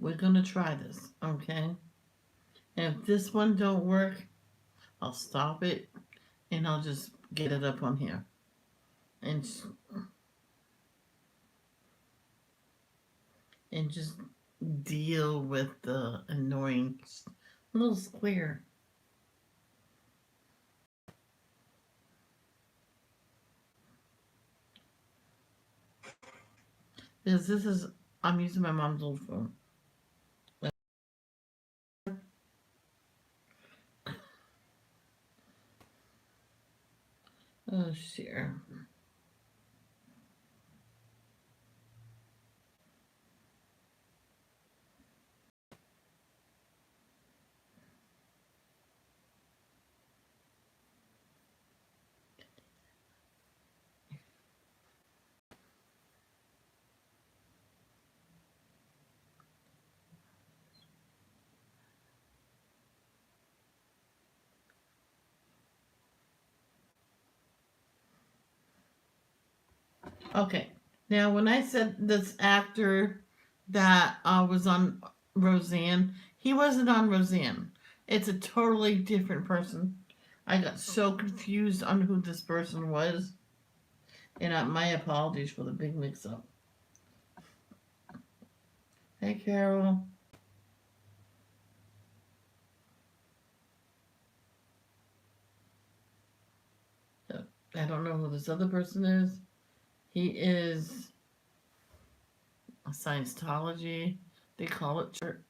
we're gonna try this, okay? And if this one don't work, I'll stop it and I'll just get it up on here and just deal with the annoying little square. Because this is, I'm using my mom's old phone. Oh, share. Okay. Now, when I said this actor that was on Roseanne, he wasn't on Roseanne. It's a totally different person. I got so confused on who this person was, and my apologies for the big mix-up. Hey, Carol. I don't know who this other person is. He is a Scientology. They call it church.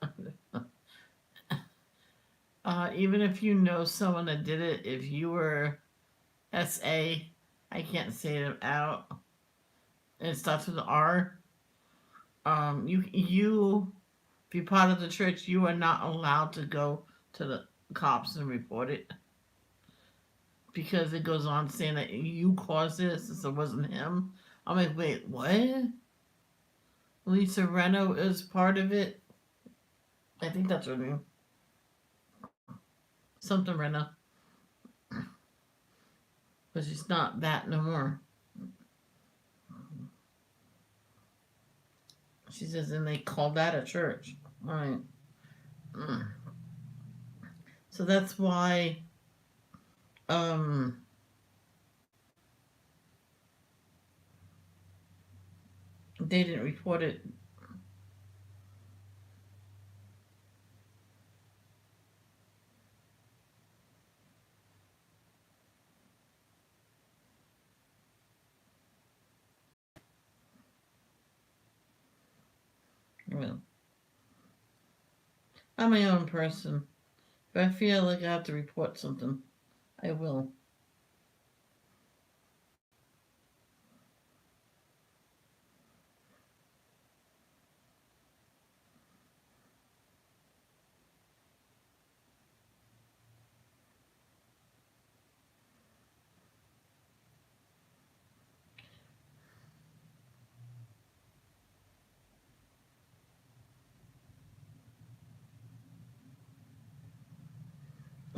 Even if you know someone that did it, if you were SA, I can't say it out. It starts with an R. If you're part of the church, you are not allowed to go to the cops and report it because it goes on saying that you caused this, so it wasn't him. I'm like, wait, what? Lisa Reno is part of it. I think that's her name. Something Reno, but she's not that no more. She says, and they call that a church. All right. So that's why um they didn't report it. Well, I'm my own person. If I feel like I have to report something, I will.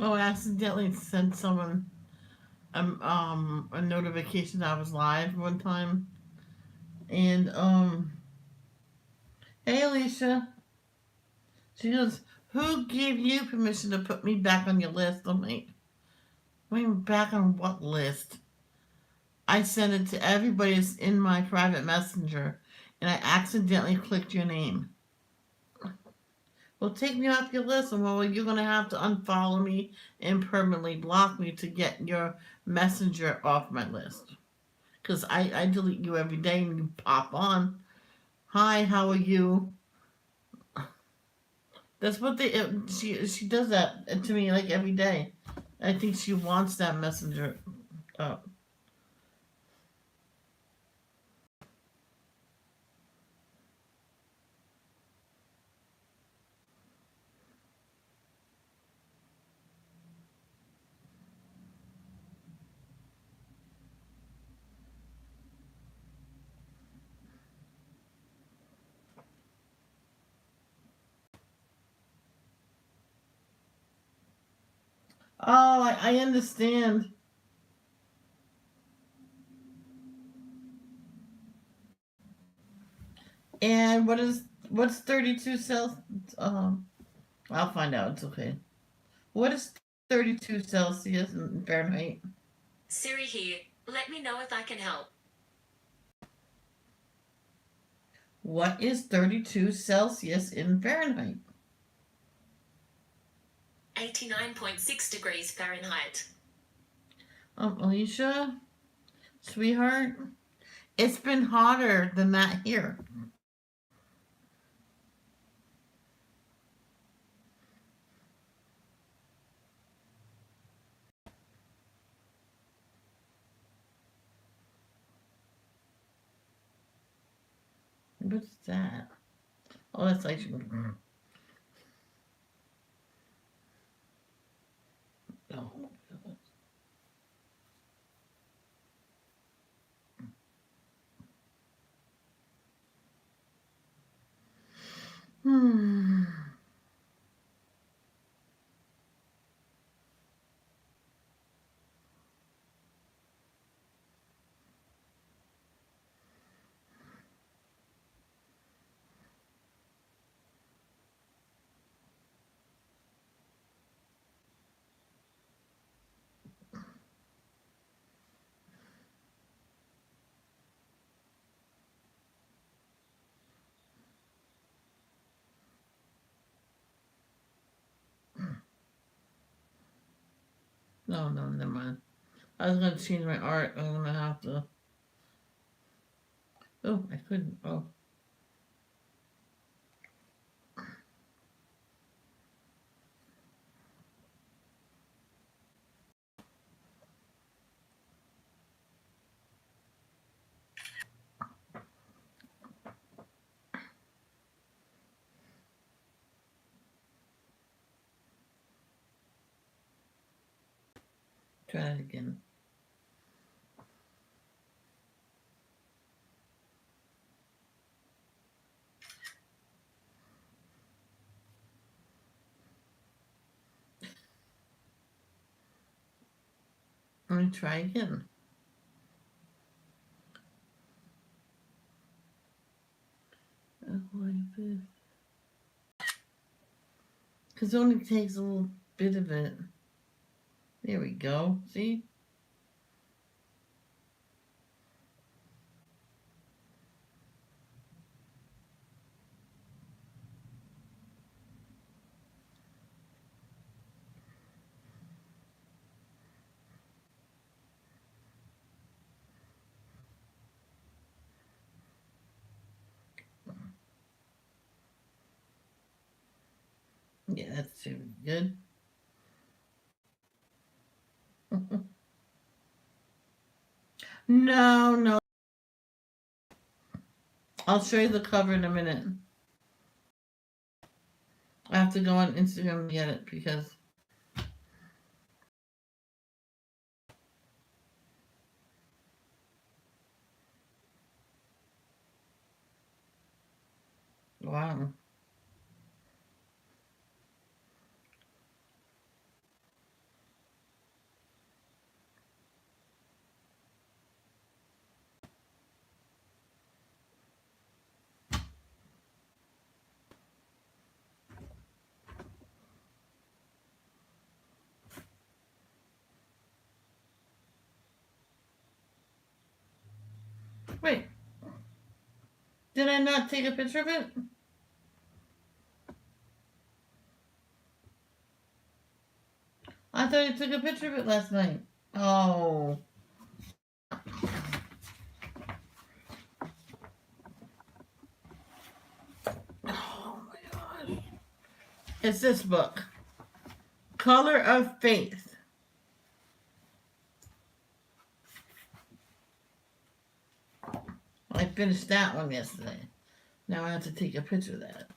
Oh, I accidentally sent someone a notification that I was live one time, and hey Alicia, she goes, "Who gave you permission to put me back on your list?" I'm like, "Wait, back on what list?" I sent it to everybody that's in my private messenger, and I accidentally clicked your name. Well, take me off your list, and well, you're gonna have to unfollow me and permanently block me to get your messenger off my list. Cause I delete you every day, and you pop on. Hi, how are you? That's what they. She does that to me like every day. I think she wants that messenger. Oh, I understand. And what's 32 cells I'll find out. It's okay. What is 32 Celsius in Fahrenheit? Siri here. Let me know if I can help. What is 32 Celsius in Fahrenheit? 89.6 degrees Fahrenheit. Alicia, sweetheart, it's been hotter than that here. What's that? Oh, that's like. Oh. Hmm. No, no, never mind. I was gonna change my art. I'm gonna have to. Oh, I couldn't. Oh. Try it again. Let me try again. Like this. Because it only takes a little bit of it. There we go. See? Yeah, that's too good. No, no. I'll show you the cover in a minute. I have to go on Instagram to get it because. Wow. Wait. Did I not take a picture of it? I thought I took a picture of it last night. Oh. Oh my gosh. It's this book. Color of Faith. I finished that one yesterday. Now I have to take a picture of that.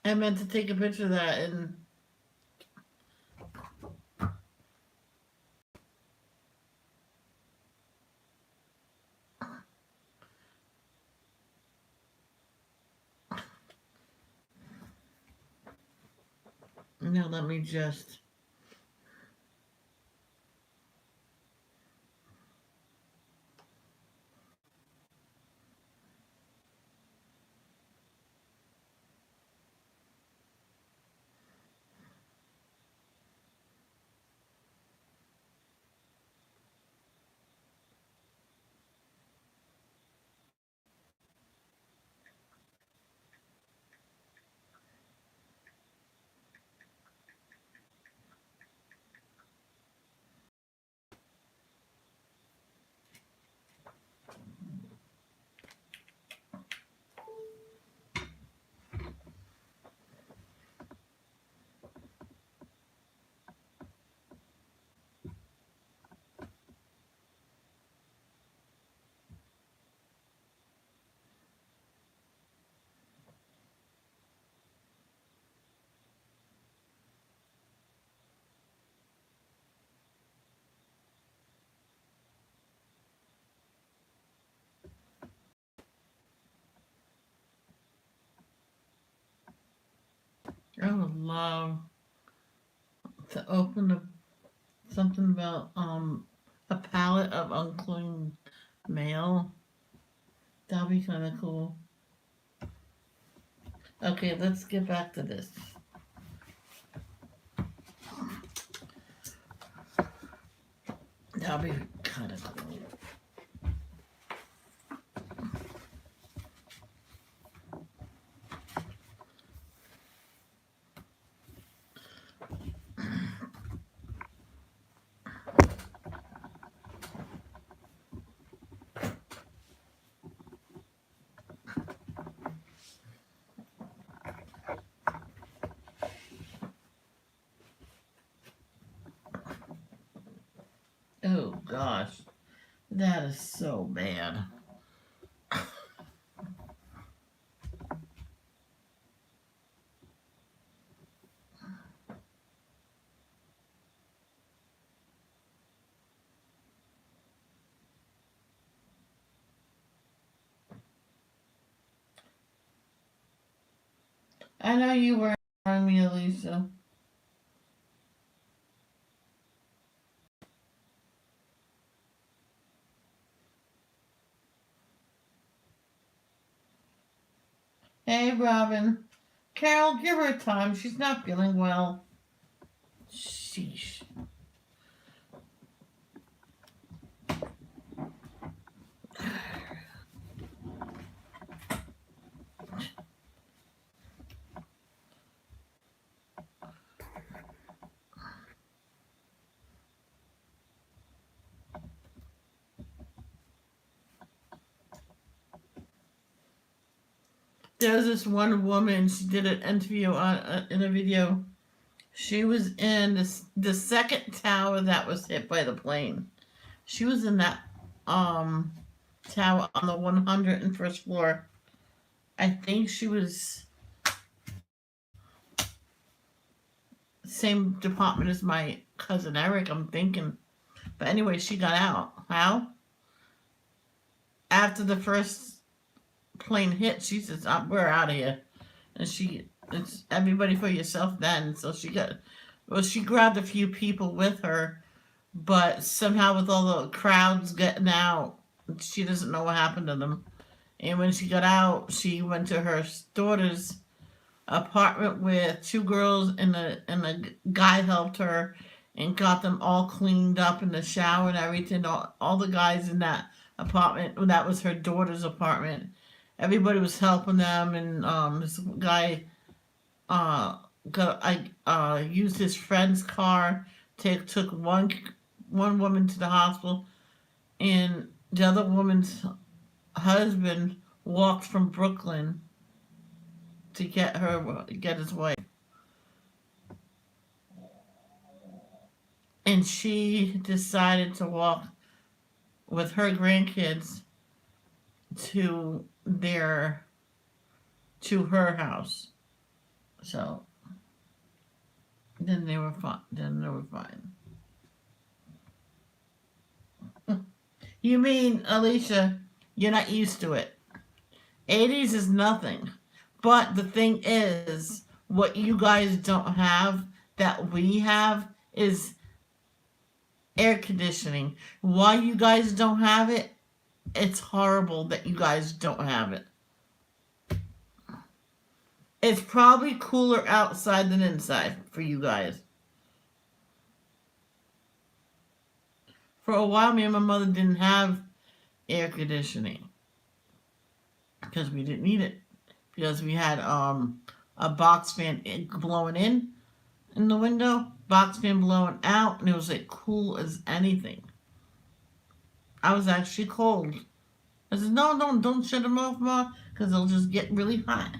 I meant to take a picture of that and now let me just. I would love to open something about a palette of unclean mail. That'd be kind of cool. Okay, let's get back to this. That'd be kind of cool. Oh gosh, that is so bad. I know you were on me, Elisa. Hey, Robin. Carol, give her time. She's not feeling well. Sheesh. There's this one woman. She did an interview on in a video. She was in the second tower that was hit by the plane. She was in that um tower on the 101st floor. I think she was same department as my cousin Eric. I'm thinking, but anyway, she got out. How? After the first plane hit, she says, "We're out of here," and it's everybody for yourself then. So she grabbed a few people with her, but somehow with all the crowds getting out, she doesn't know what happened to them. And when she got out, she went to her daughter's apartment with two girls and a guy helped her and got them all cleaned up in the shower and everything. All the guys in that apartment, well, that was her daughter's apartment. Everybody was helping them, and this guy used his friend's car. Took one woman to the hospital, and the other woman's husband walked from Brooklyn to get his wife, and she decided to walk with her grandkids to her house. So then they were fine. You mean, Alicia, you're not used to it. 80s is nothing. But the thing is, what you guys don't have that we have is air conditioning. Why you guys don't have it? It's horrible that you guys don't have it. It's probably cooler outside than inside for you guys. For a while, me and my mother didn't have air conditioning because we didn't need it, because we had a box fan blowing in the window, box fan blowing out, and it was like cool as anything. I was actually cold. I said, no, don't shut them off, Ma, because they'll just get really hot.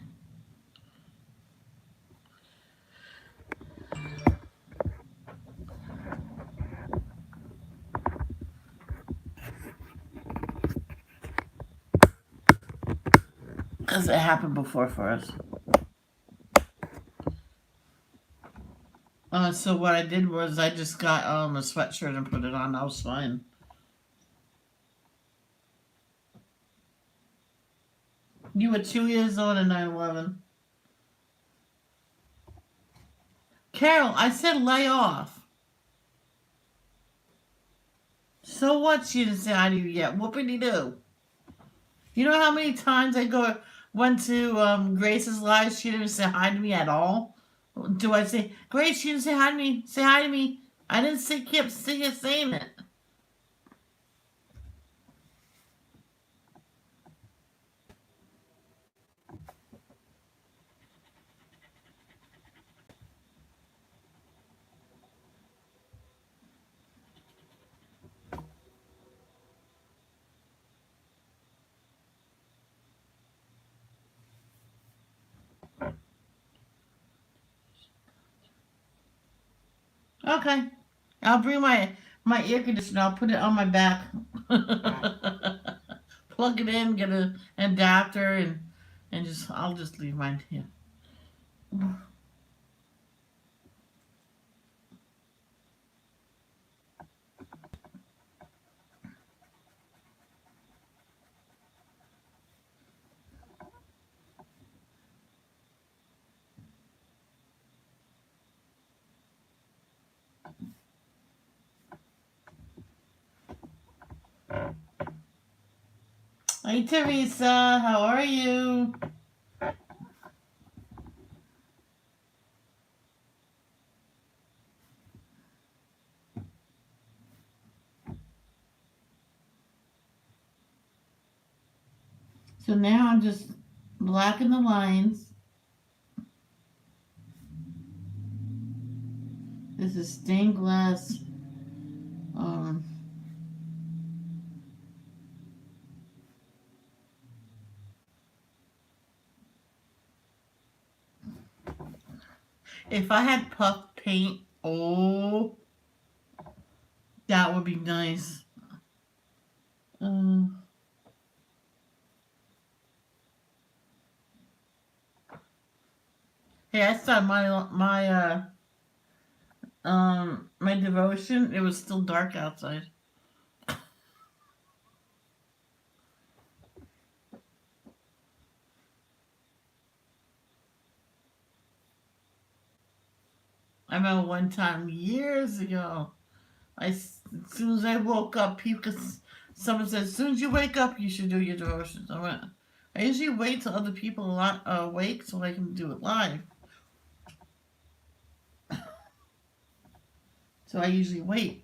Because it happened before for us. So what I did was I just got a sweatshirt and put it on. I was fine. You were 2 years old in 9/11. Carol, I said lay off. So what? She didn't say hi to you yet. Whoopity doo. You know how many times went to Grace's live? She didn't say hi to me at all. Do I say Grace? She didn't say hi to me. Say hi to me. I didn't say keep saying it. Okay, I'll bring my air conditioner. I'll put it on my back. Plug it in, get an adapter, and just I'll just leave mine here. Hey Teresa, how are you? So now I'm just blacking the lines. This is stained glass. Um, if I had puff paint, oh, that would be nice. Um, hey, I started my devotion. It was still dark outside. I remember one time years ago. As soon as I woke up, someone said, as soon as you wake up, you should do your devotions. I usually wait till other people are awake so I can do it live. So I usually wait.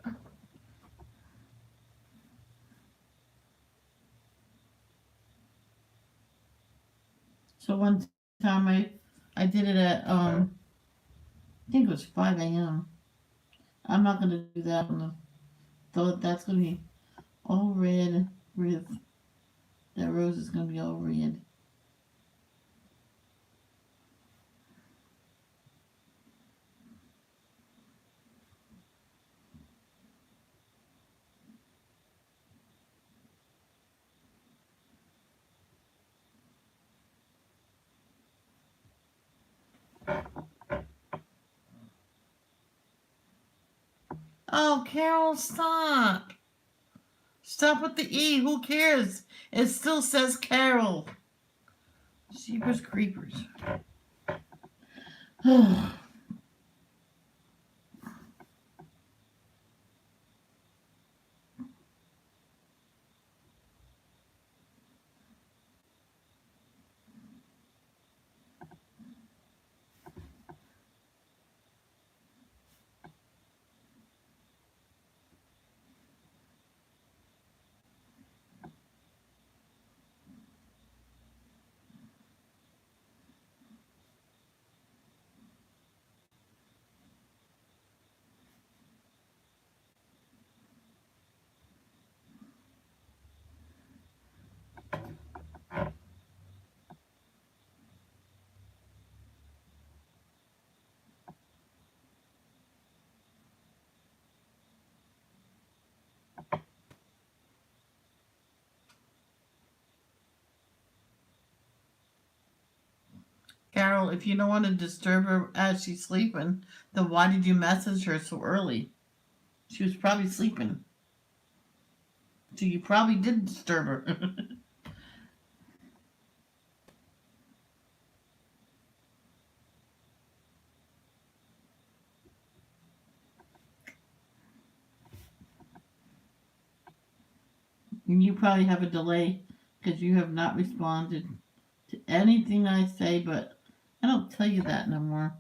So one time I did it at I think it was 5 a.m. I'm not gonna do that one though. That's gonna be all red with that rose is gonna be all red. Oh, Carol, stop! Stop with the E. Who cares? It still says Carol. Jeepers creepers. Carol, if you don't want to disturb her as she's sleeping, then why did you message her so early? She was probably sleeping. So you probably did disturb her. And you probably have a delay because you have not responded to anything I say, but I don't tell you that no more.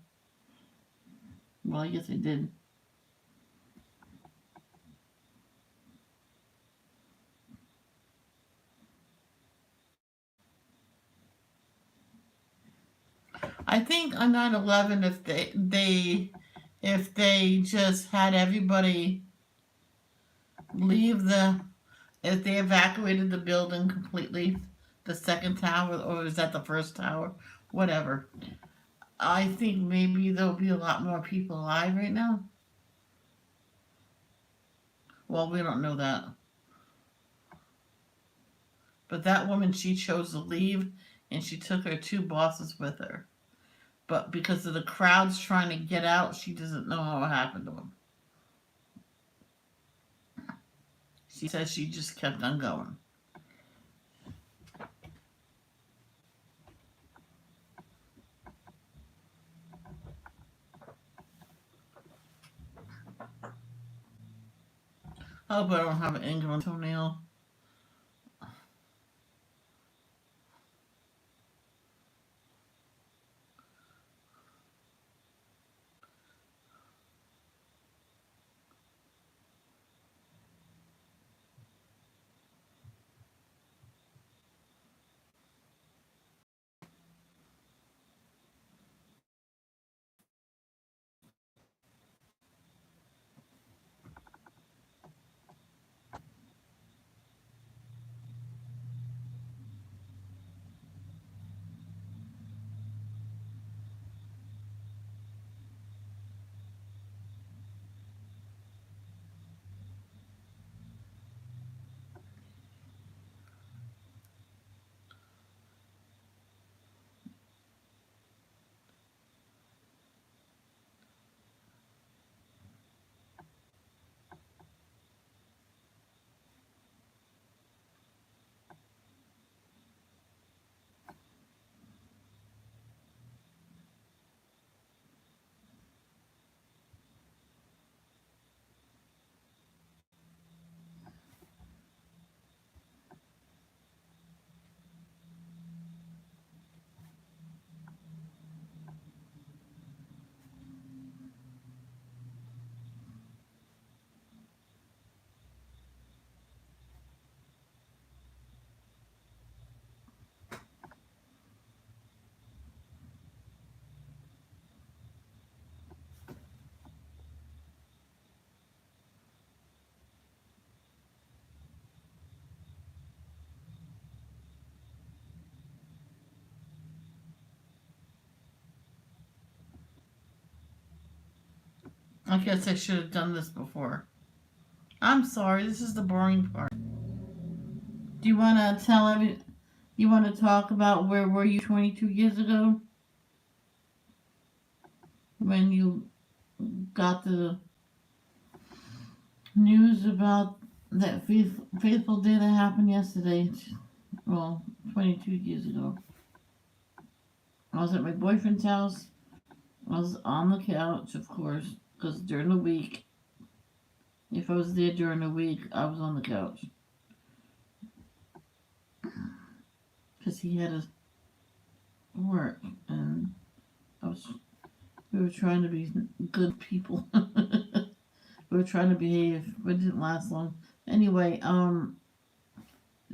Well, I guess I did. I think on 9/11, if they just had everybody leave if they evacuated the building completely, the second tower, or is that the first tower, whatever. I think maybe there'll be a lot more people alive right now. Well, we don't know that. But that woman, she chose to leave, and she took her two bosses with her. But because of the crowds trying to get out, she doesn't know what happened to them. She says she just kept on going. I hope I don't have an England toenail. I guess I should have done this before. I'm sorry, this is the boring part. Do you want to tell every? You want to talk about where were you 22 years ago when you got the news about that faithful day that happened yesterday? Well, 22 years ago. I was at my boyfriend's house. I was on the couch, of course, because during the week, if I was there during the week, I was on the couch. Because he had to work, and we were trying to be good people. We were trying to behave, but it didn't last long. Anyway,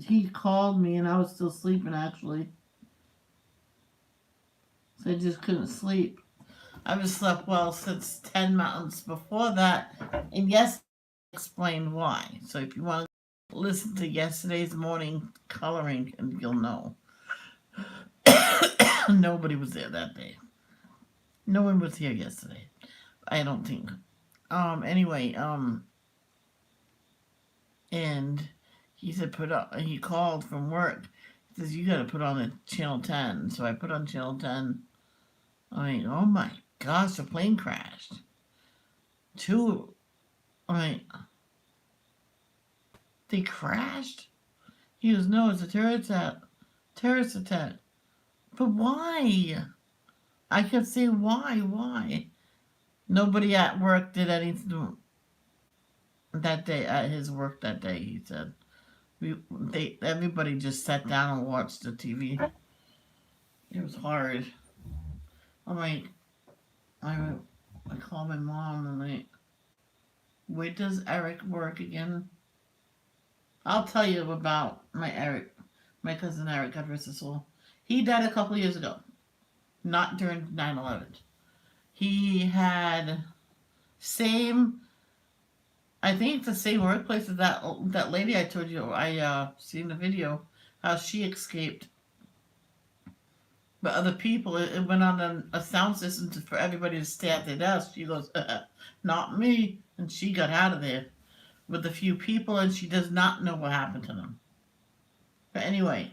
he called me, and I was still sleeping, actually. So I just couldn't sleep. I haven't slept well since 10 months before that, and yes, I explained why. So if you want to listen to yesterday's morning coloring, and you'll know. Nobody was there that day. No one was here yesterday. I don't think. Anyway, and he said he called from work. He says, you gotta put on the channel 10. So I put on channel 10. I mean, oh my gosh, the plane crashed. They crashed? He goes, no, it's a terrorist attack. But why? I kept saying, why? Nobody at work did anything that day, at his work that day, he said. Everybody just sat down and watched the TV. It was hard. I'm like, I called my mom and like, where does Eric work again? I'll tell you about my cousin Eric, God rest his soul. He died a couple years ago, not during 9/11. He had same, I think it's the same workplace as that lady I told you I seen the video how she escaped. But other people, it went on a sound system for everybody to stay at their desk. She goes, not me, and she got out of there with a few people, and she does not know what happened to them. But anyway,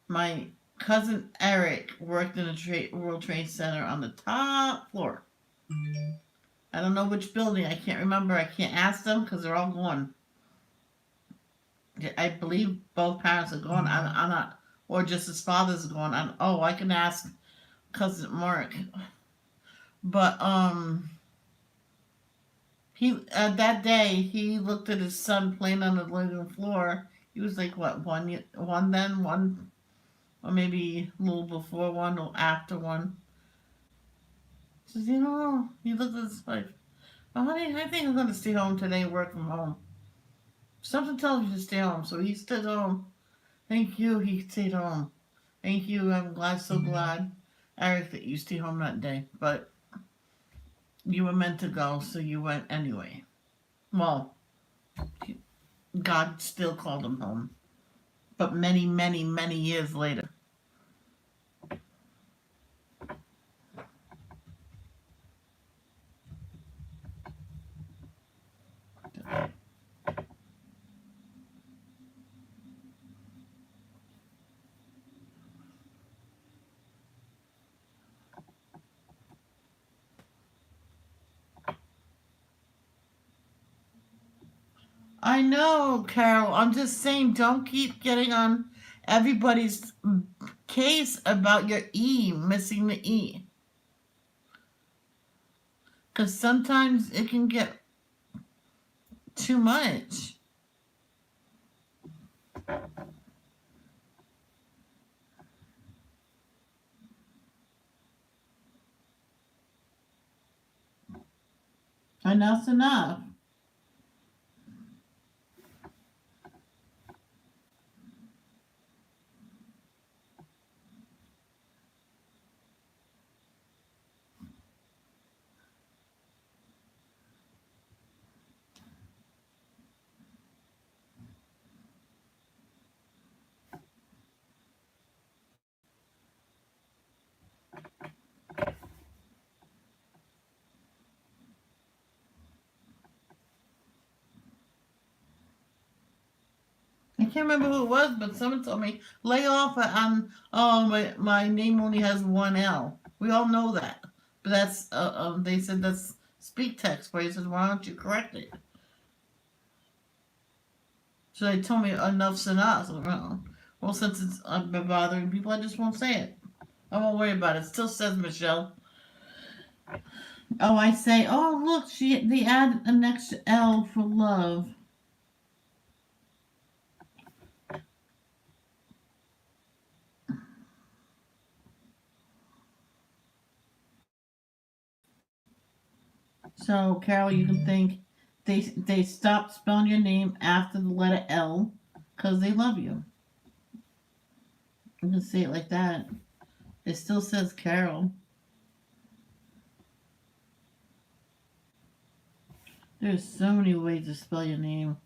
my cousin Eric worked in a World Trade Center on the top floor. I don't know which building. I can't remember. I can't ask them because they're all gone. I believe both parents are gone. I'm not, or just his father's gone. I can ask cousin Mark. But he that day he looked at his son playing on the living floor. He was like what, one, or maybe a little before one or after one. He says, he looked at his wife. Oh, honey, I think I'm going to stay home today and work from home. Something tells me to stay home, so he stayed home. Thank you, he stayed home. Thank you, I'm so glad, Eric, that you stayed home that day. But you were meant to go, so you went anyway. Well, God still called him home. But many, many, many years later. I know, Carol. I'm just saying, don't keep getting on everybody's case about your E, missing the E. Because sometimes it can get too much. Enough's enough. I can't remember who it was, but someone told me lay off on. Oh, my name only has one L. We all know that, but that's they said that's speak text. Where he said, why don't you correct it? So they told me enough's enough. So, well, since it's been bothering people, I just won't say it. I won't worry about it. It still says Michelle. Oh, I say, oh look, they add an extra L for love. So, Carol, you can think they stopped spelling your name after the letter L because they love you. You can say it like that. It still says Carol. There's so many ways to spell your name.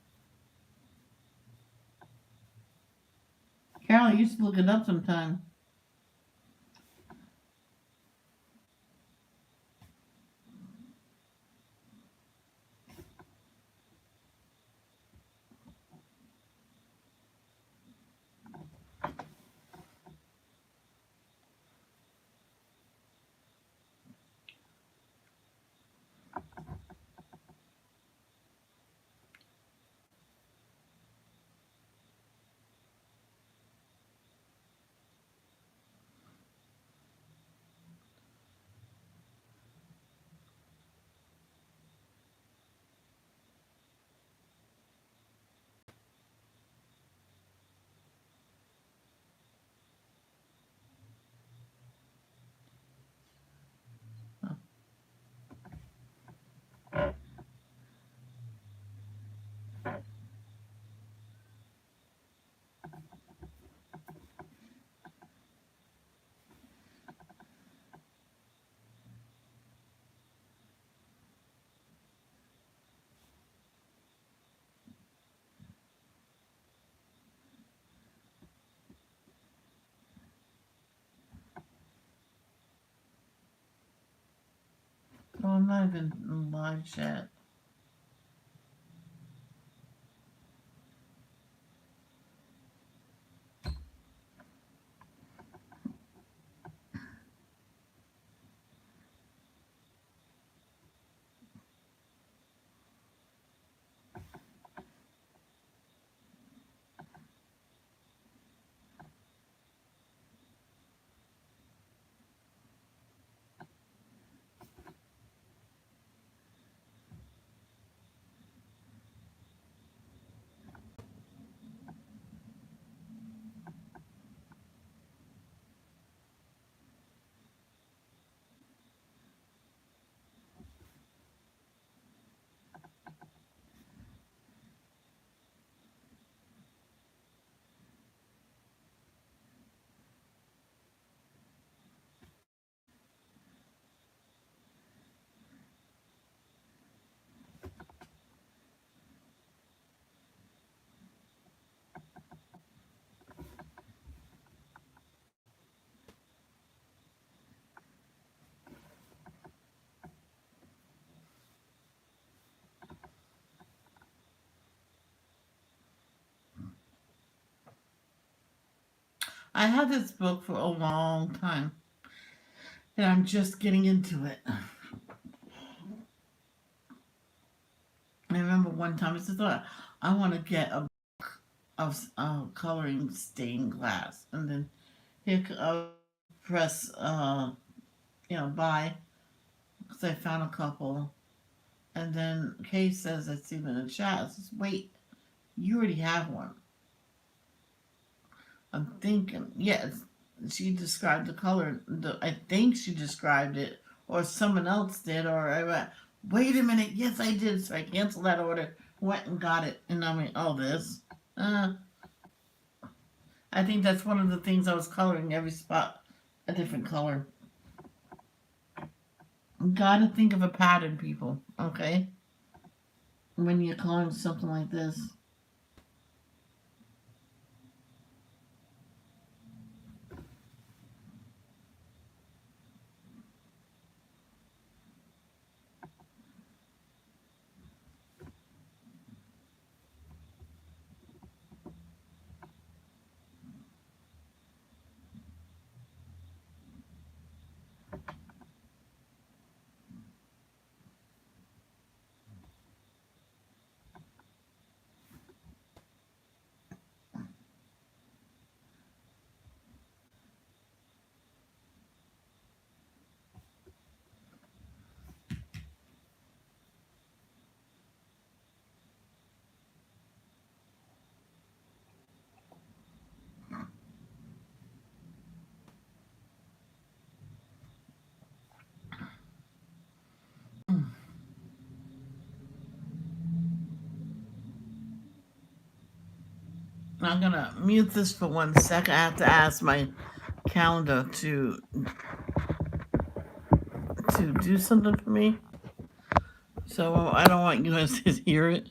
Carol, you used to look it up sometime. Oh, I'm not even in live chat. I had this book for a long time, and I'm just getting into it. I remember one time I just thought I want to get a book of coloring stained glass, and then here press buy because I found a couple, and then Kay says I see them in the chat. I says, wait, you already have one. I'm thinking, yes, she described the color. I think she described it, or someone else did, or I went, wait a minute, yes, I did. So I canceled that order, went and got it, and I mean, oh, this. Uh, I think that's one of the things I was coloring every spot a different color. Gotta think of a pattern, people, okay? When you're coloring something like this. I'm gonna mute this for 1 second. I have to ask my calendar to do something for me. So I don't want you guys to hear it.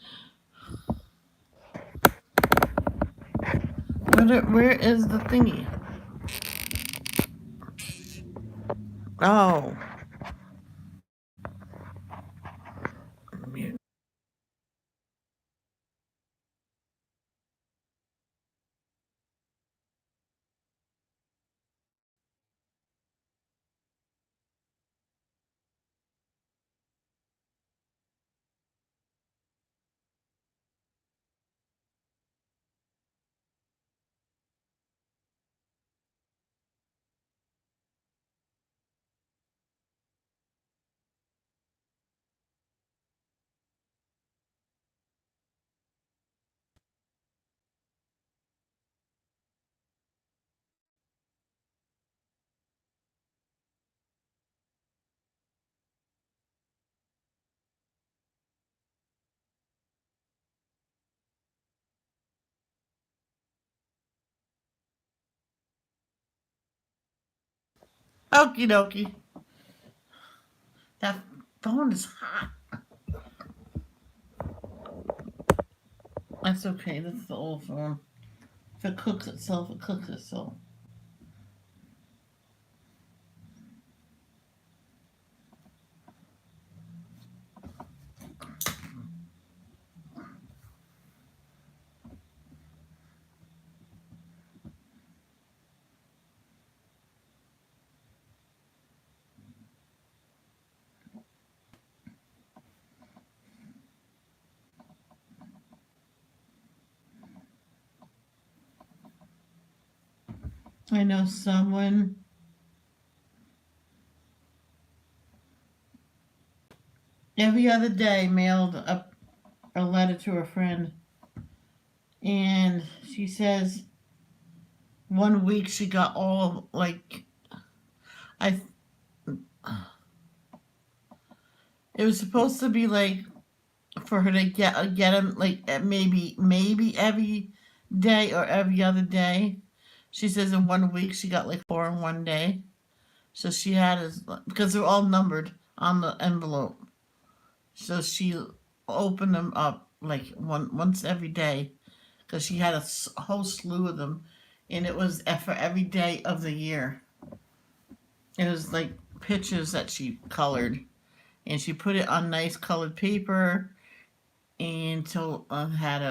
Where is the thingy? Oh, mute. Okie dokie. That phone is hot. That's okay. That's the old phone. If it cooks itself, it cooks itself. I know someone every other day mailed a letter to a friend, and she says one week she got all like I. It was supposed to be like for her to get them like maybe every day or every other day. She says in one week she got like four in one day. So she had his because they're all numbered on the envelope. So she opened them up like once every day because she had a whole slew of them, and it was for every day of the year. It was like pictures that she colored, and she put it on nice colored paper, and so had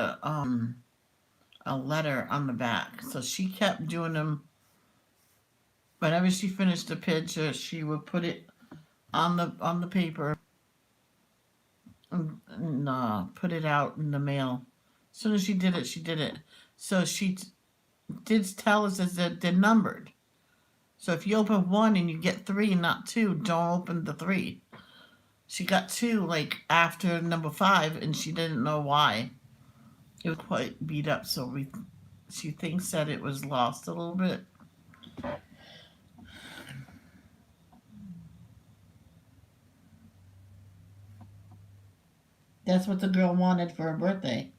a letter on the back. So she kept doing them. Whenever she finished a picture, she would put it on the paper and put it out in the mail. As soon as she did it, she did it. So she did tell us that they're numbered. So if you open one and you get three and not two, don't open the three. She got two like after number 5, and she didn't know why. It was quite beat up, so she thinks that it was lost a little bit. That's what the girl wanted for her birthday.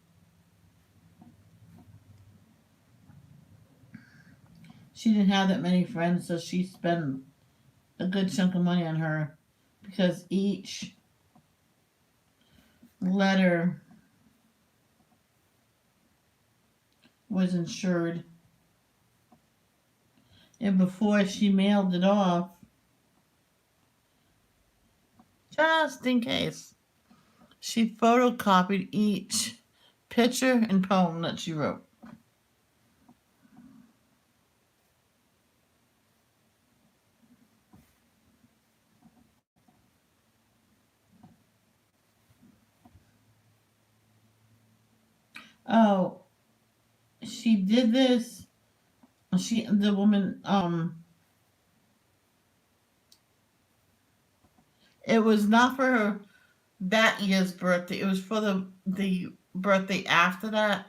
She didn't have that many friends, so she spent a good chunk of money on her because each letter was insured. And before she mailed it off, just in case, she photocopied each picture and poem that she wrote. Oh, she did this. The woman, it was not for her that year's birthday. It was for the birthday after that.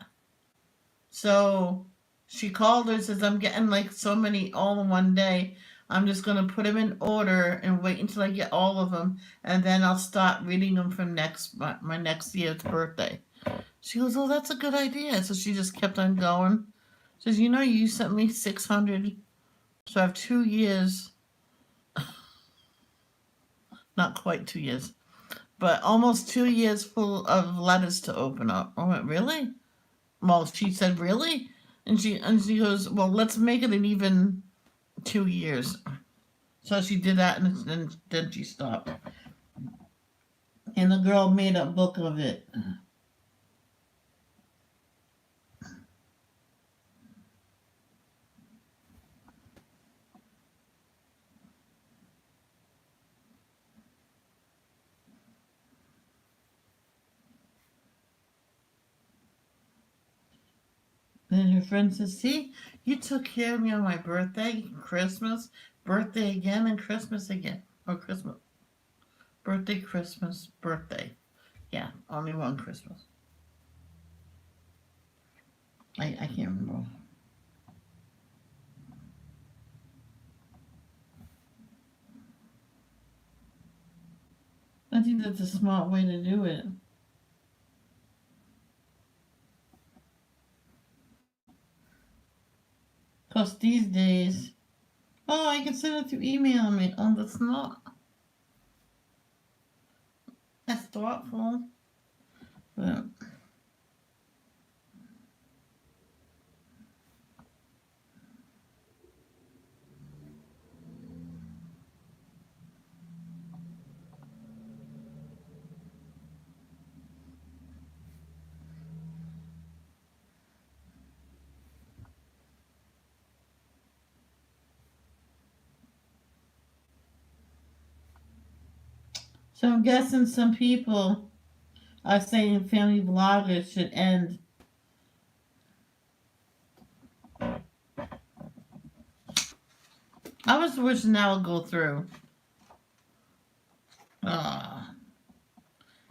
So she called her and says, I'm getting like so many all in one day. I'm just going to put them in order and wait until I get all of them. And then I'll start reading them from my next year's birthday. She goes, oh, that's a good idea. So she just kept on going. She says, you sent me 600. So I have 2 years. Not quite 2 years. But almost 2 years full of letters to open up. I went, really? Well, she said, really? And she goes, well, let's make it an even 2 years. So she did that, and then she stopped. And the girl made a book of it. And her friend says, see, you took care of me on my birthday, Christmas, birthday again, and Christmas again. Or Christmas. Birthday, Christmas, birthday. Yeah, only one Christmas. I can't remember. I think that's a smart way to do it. Because these days, Oh, I can send it through email me. Oh, that's not. That's thoughtful. But so I'm guessing some people are saying family vloggers should end. I was wishing that would go through. Uh,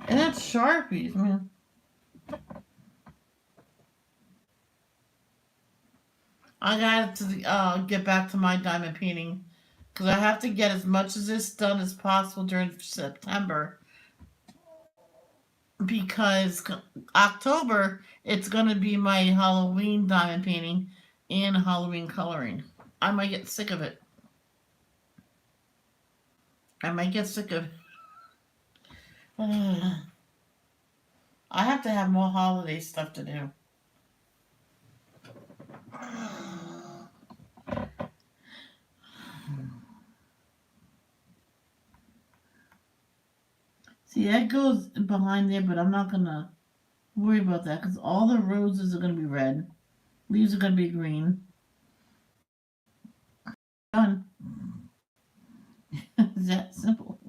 and that's Sharpies, man. I got to get back to my diamond painting because I have to get as much of this done as possible during September because October it's going to be my Halloween diamond painting and Halloween coloring. I might get sick of it. I might get sick of it. I have to have more holiday stuff to do. See, that goes behind there, but I'm not going to worry about that because all the roses are going to be red. Leaves are going to be green. Done. It's that simple.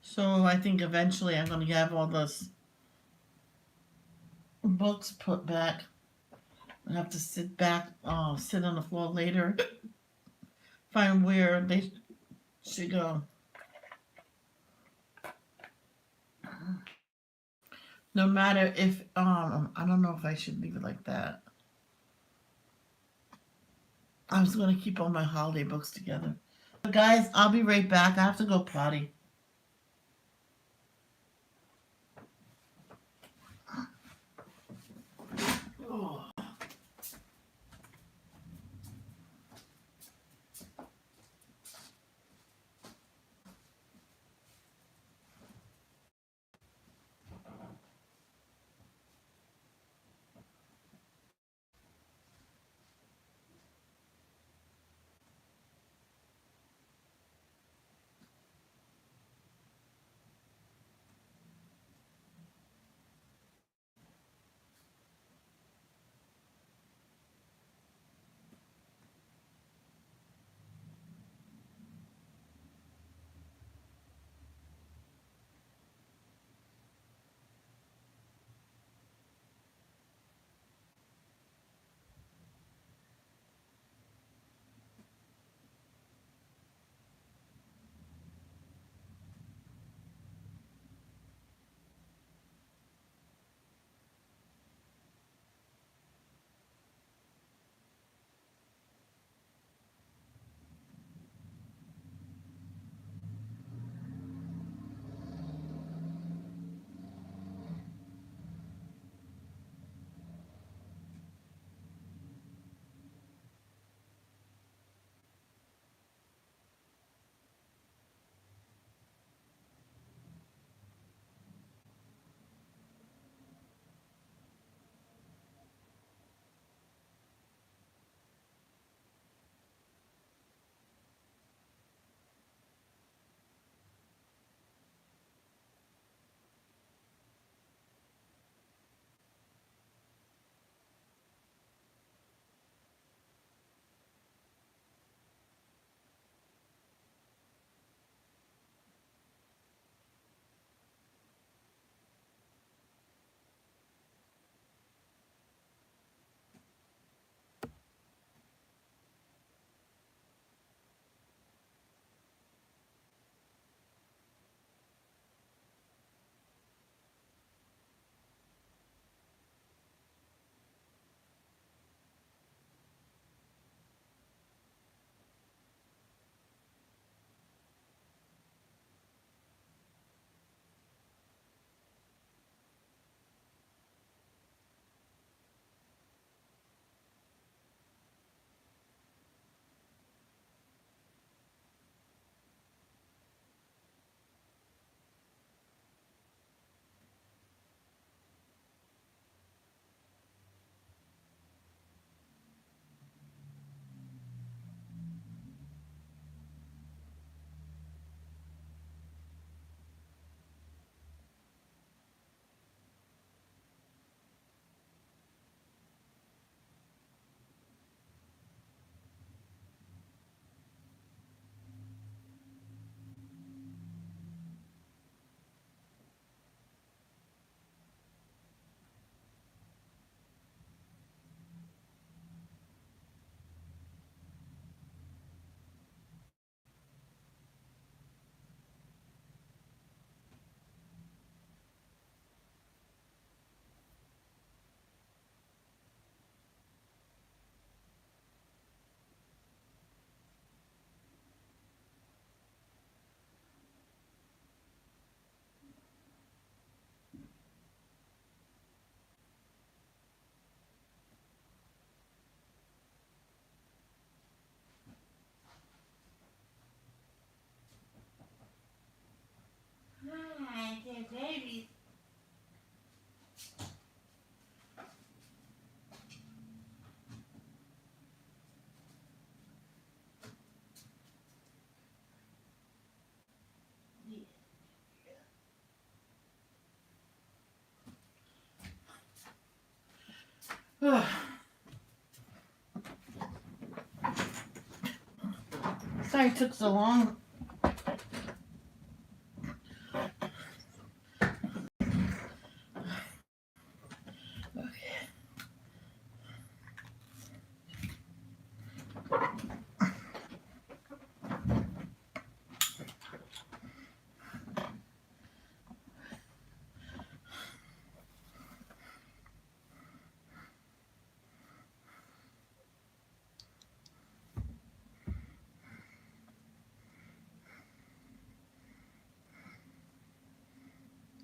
So I think eventually I'm going to have all those books put back. I have to sit back, sit on the floor later, find where they should go. No matter if, I don't know if I should leave it like that. I was going to keep all my holiday books together. But guys, I'll be right back. I have to go potty. Oh. Baby. Sorry it took so long. Okay.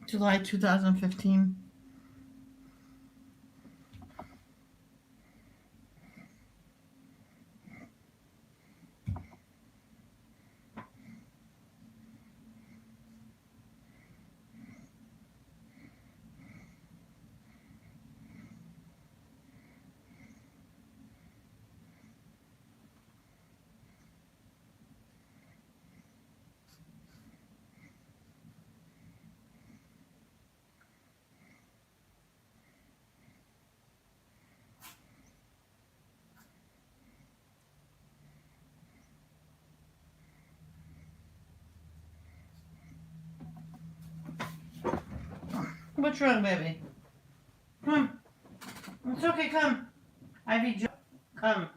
July 2015. What's wrong, baby? Come. It's okay, come. Ivy, come.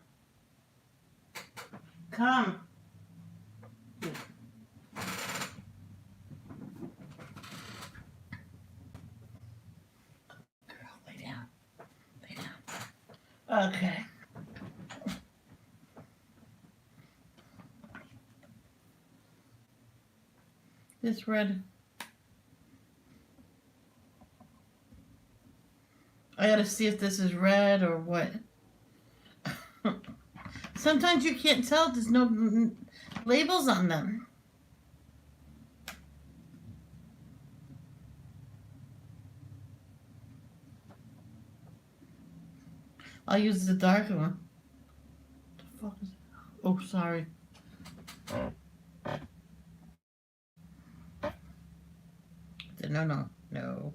Come. Girl, lay down. Lay down. Okay. This red. I gotta see if this is red or what. Sometimes you can't tell. There's no labels on them. I'll use the darker one. What the fuck is it? Oh, sorry. No, no, no.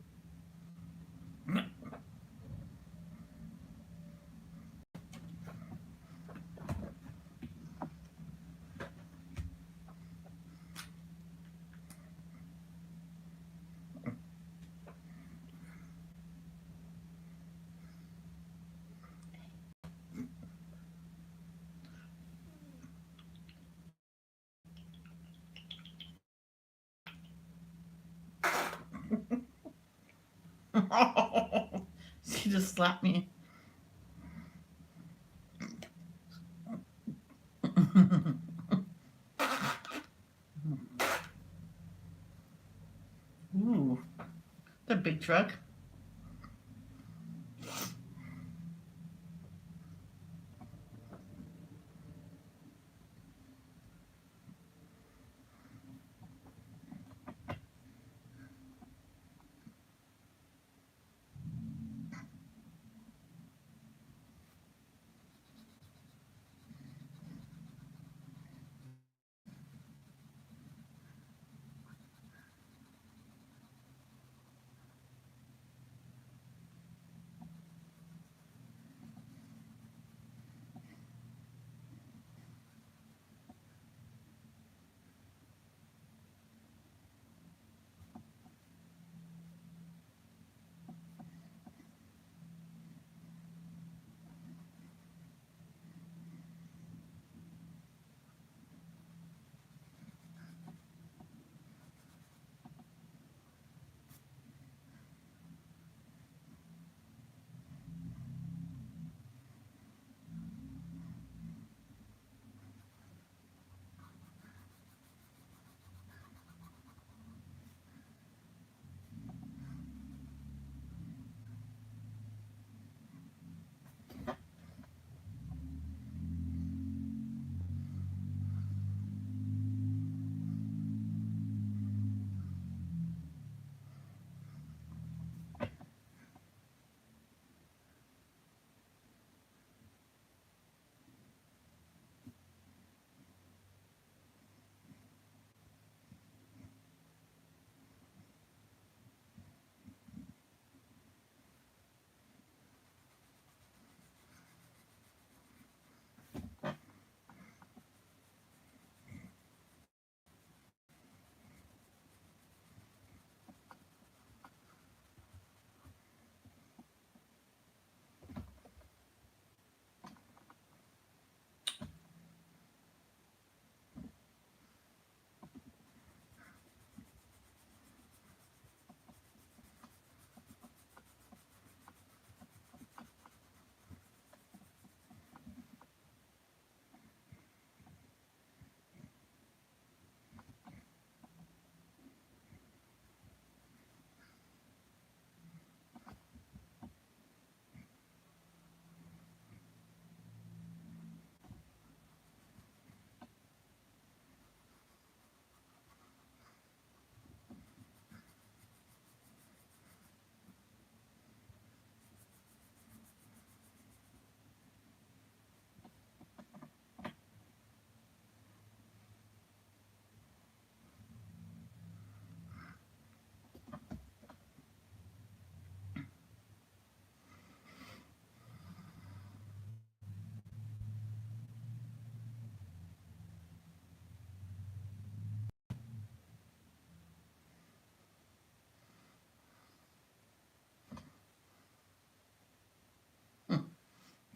She just slapped me. Ooh, the big truck.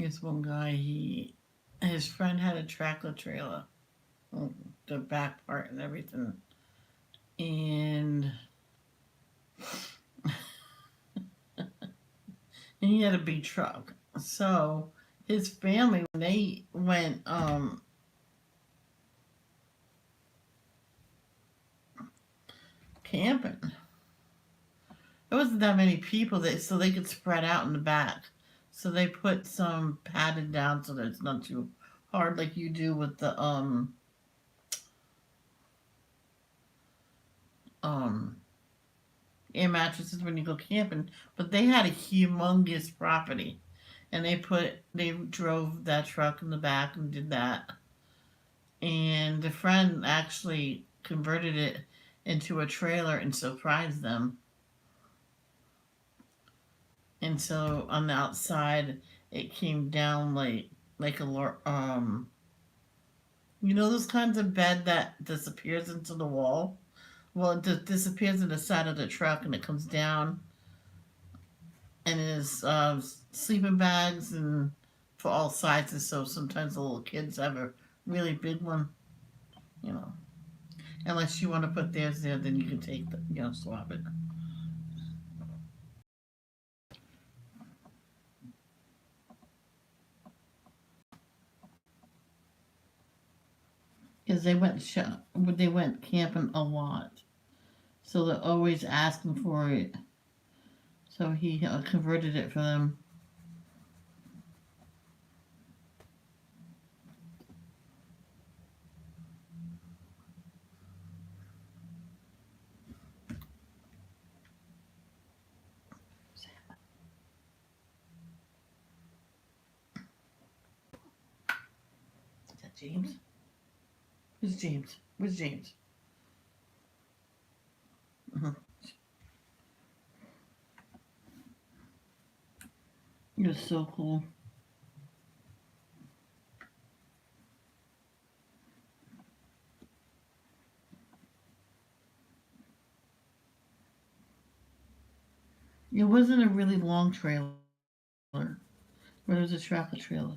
This one guy, his friend had a tractor trailer, the back part and everything, and he had a big truck. So his family, when they went camping, there wasn't that many people so they could spread out in the back. So they put some padded down so that it's not too hard like you do with the um air mattresses when you go camping. But they had a humongous property, and they drove that truck in the back and did that. And the friend actually converted it into a trailer and surprised them. And so on the outside, it came down like a you know those kinds of bed that disappears into the wall. Well, it disappears in the side of the truck and it comes down, and it is sleeping bags and for all sizes. So sometimes the little kids have a really big one, you know. Unless you want to put theirs there, then you can take swap it. Because they went camping a lot, so they're always asking for it. So he converted it for them. Is that James? Who's James? Where's James? Uh-huh. You're so cool. It wasn't a really long trailer, but it was a tractor trailer.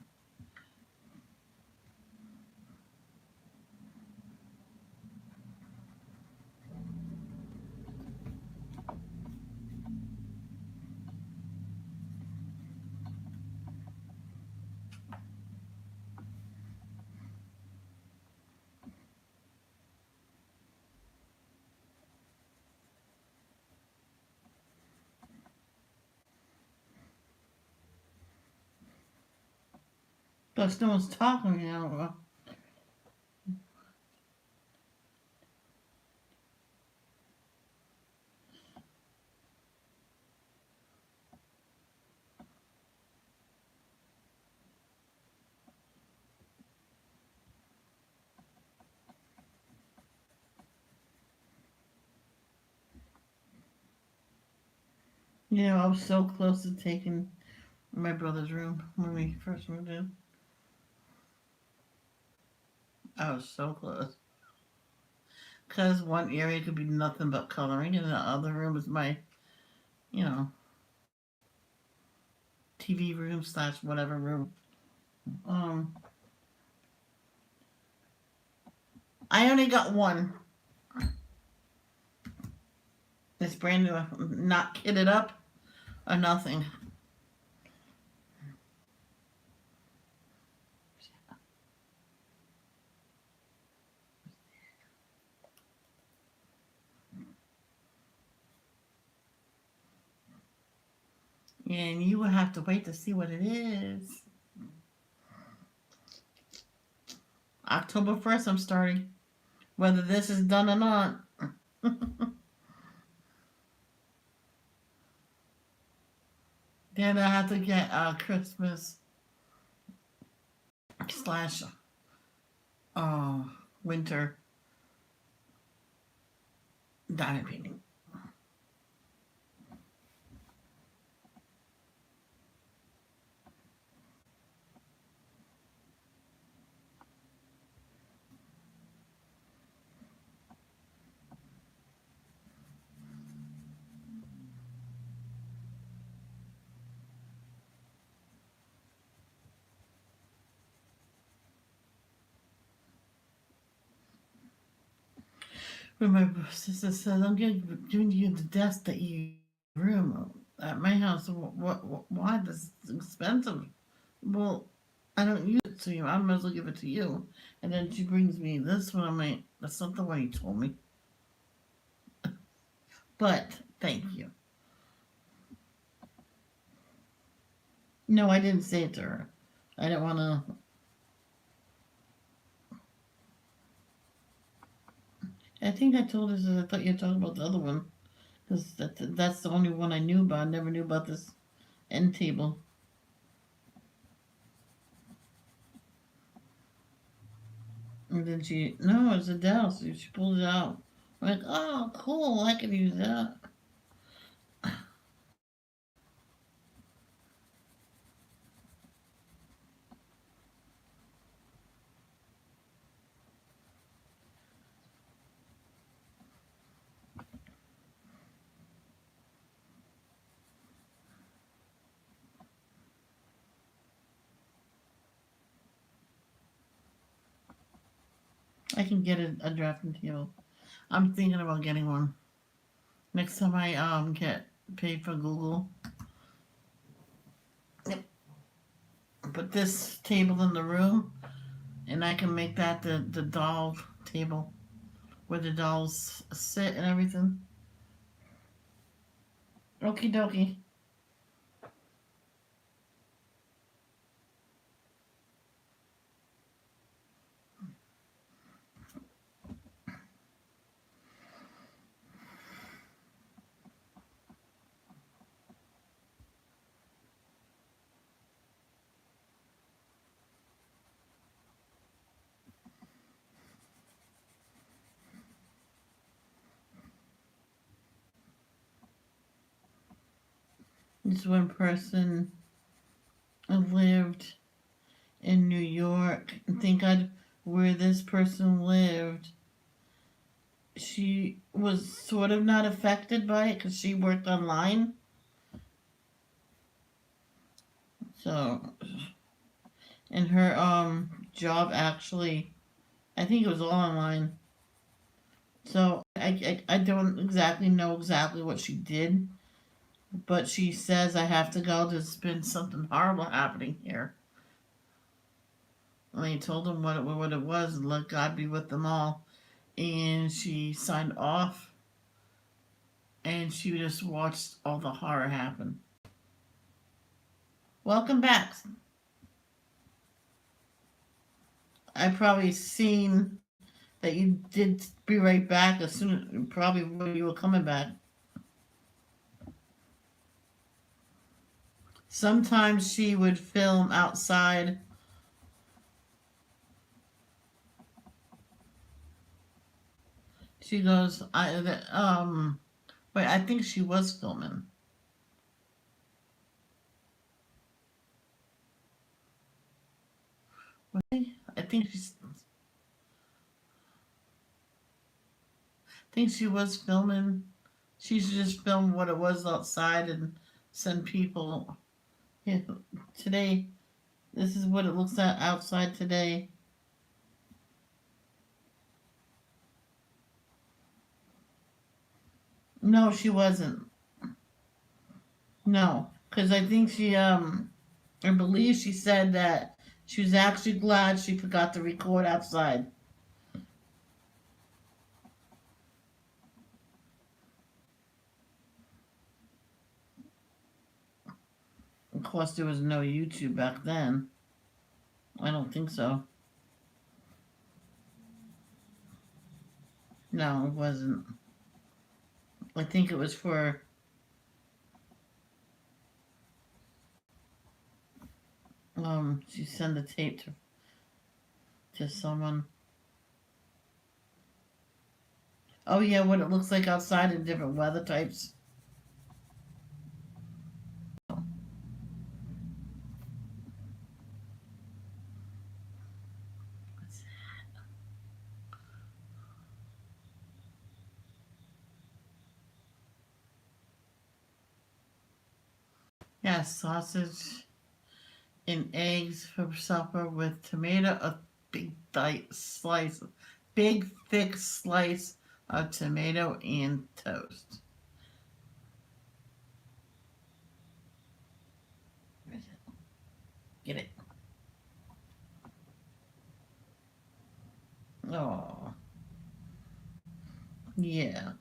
But no one's talking now. I was so close to taking my brother's room when we first moved in. I was so close. Because one area could be nothing but coloring, and the other room is my, you know, TV room / whatever room. I only got one. It's brand new, not kitted up or nothing. And you will have to wait to see what it is. October 1st, I'm starting. Whether this is done or not. Then I have to get Christmas / winter diamond painting. when my sister says, I'm giving you the desk that you room at my house. Why? This is expensive. Well, I don't use it to you. I might as well give it to you. And then she brings me this one. I'm like, that's not the way you told me. But thank you. No, I didn't say it to her. I didn't want to. I think I told her that I thought you were talking about the other one. Because that's the only one I knew about. I never knew about this end table. And then no, it's a Dell. So she pulled it out. I'm like, oh, cool. I can use that. I can get a drafting table. I'm thinking about getting one. Next time I get paid for Google. Yep. Put this table in the room and I can make that the doll table where the dolls sit and everything. Okie dokie. This one person lived in New York. Think I'd where this person lived. She was sort of not affected by it because she worked online. So, and her job actually, I think it was all online. So I don't exactly know exactly what she did, but she says I have to go. There's been something horrible happening here. And they told him what it was, and let God be with them all. And she signed off, and she just watched all the horror happen. Welcome back. I probably seen that you did be right back as soon as probably when you were coming back. Sometimes she would film outside. She goes, wait, I think she was filming. Wait, I think she was filming. She should just film what it was outside and send people. Yeah, today, this is what it looks at outside today. No, she wasn't. No, because I think I believe she said that she was actually glad she forgot to record outside. Of course, there was no YouTube back then. I don't think so. No, it wasn't. I think it was for she sent the tape to someone. Oh yeah, what it looks like outside in different weather types. Yeah, sausage and eggs for supper with tomato, a big thick slice a tomato and toast. Where is it? Get it. Oh, yeah.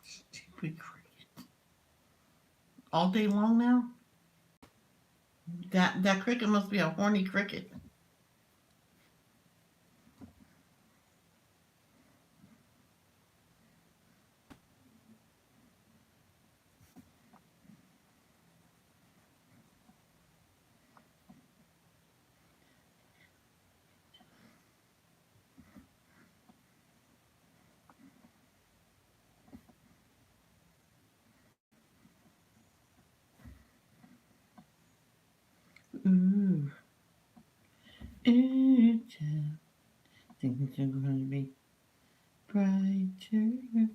Stupid cricket. All day long now? That cricket must be a horny cricket. Ooh. Ooh, child. Things are gonna be brighter.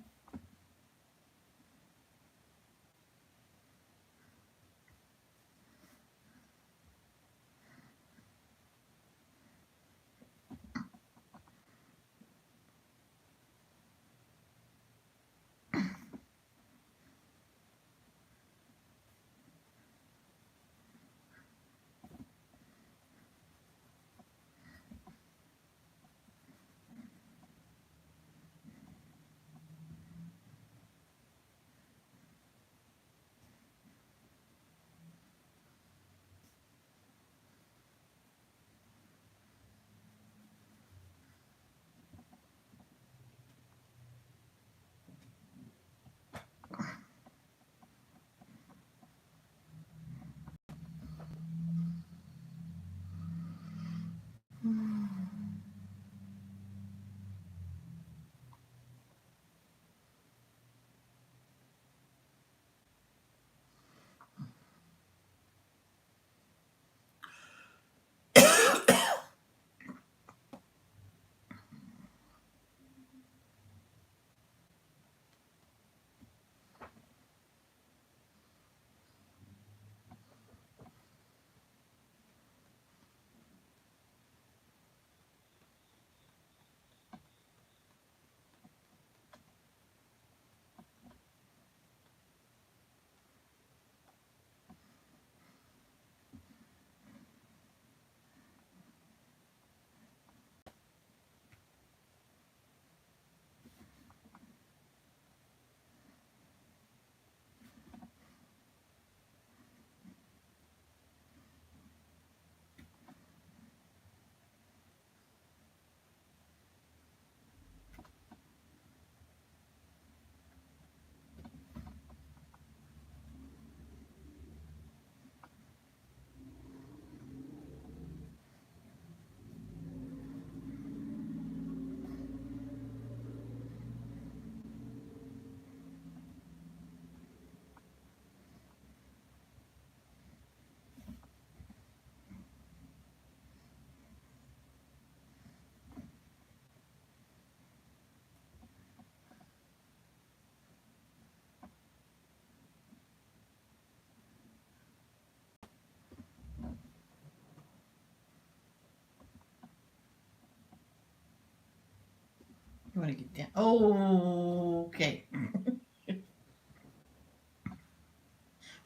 You want to get down? Oh, okay.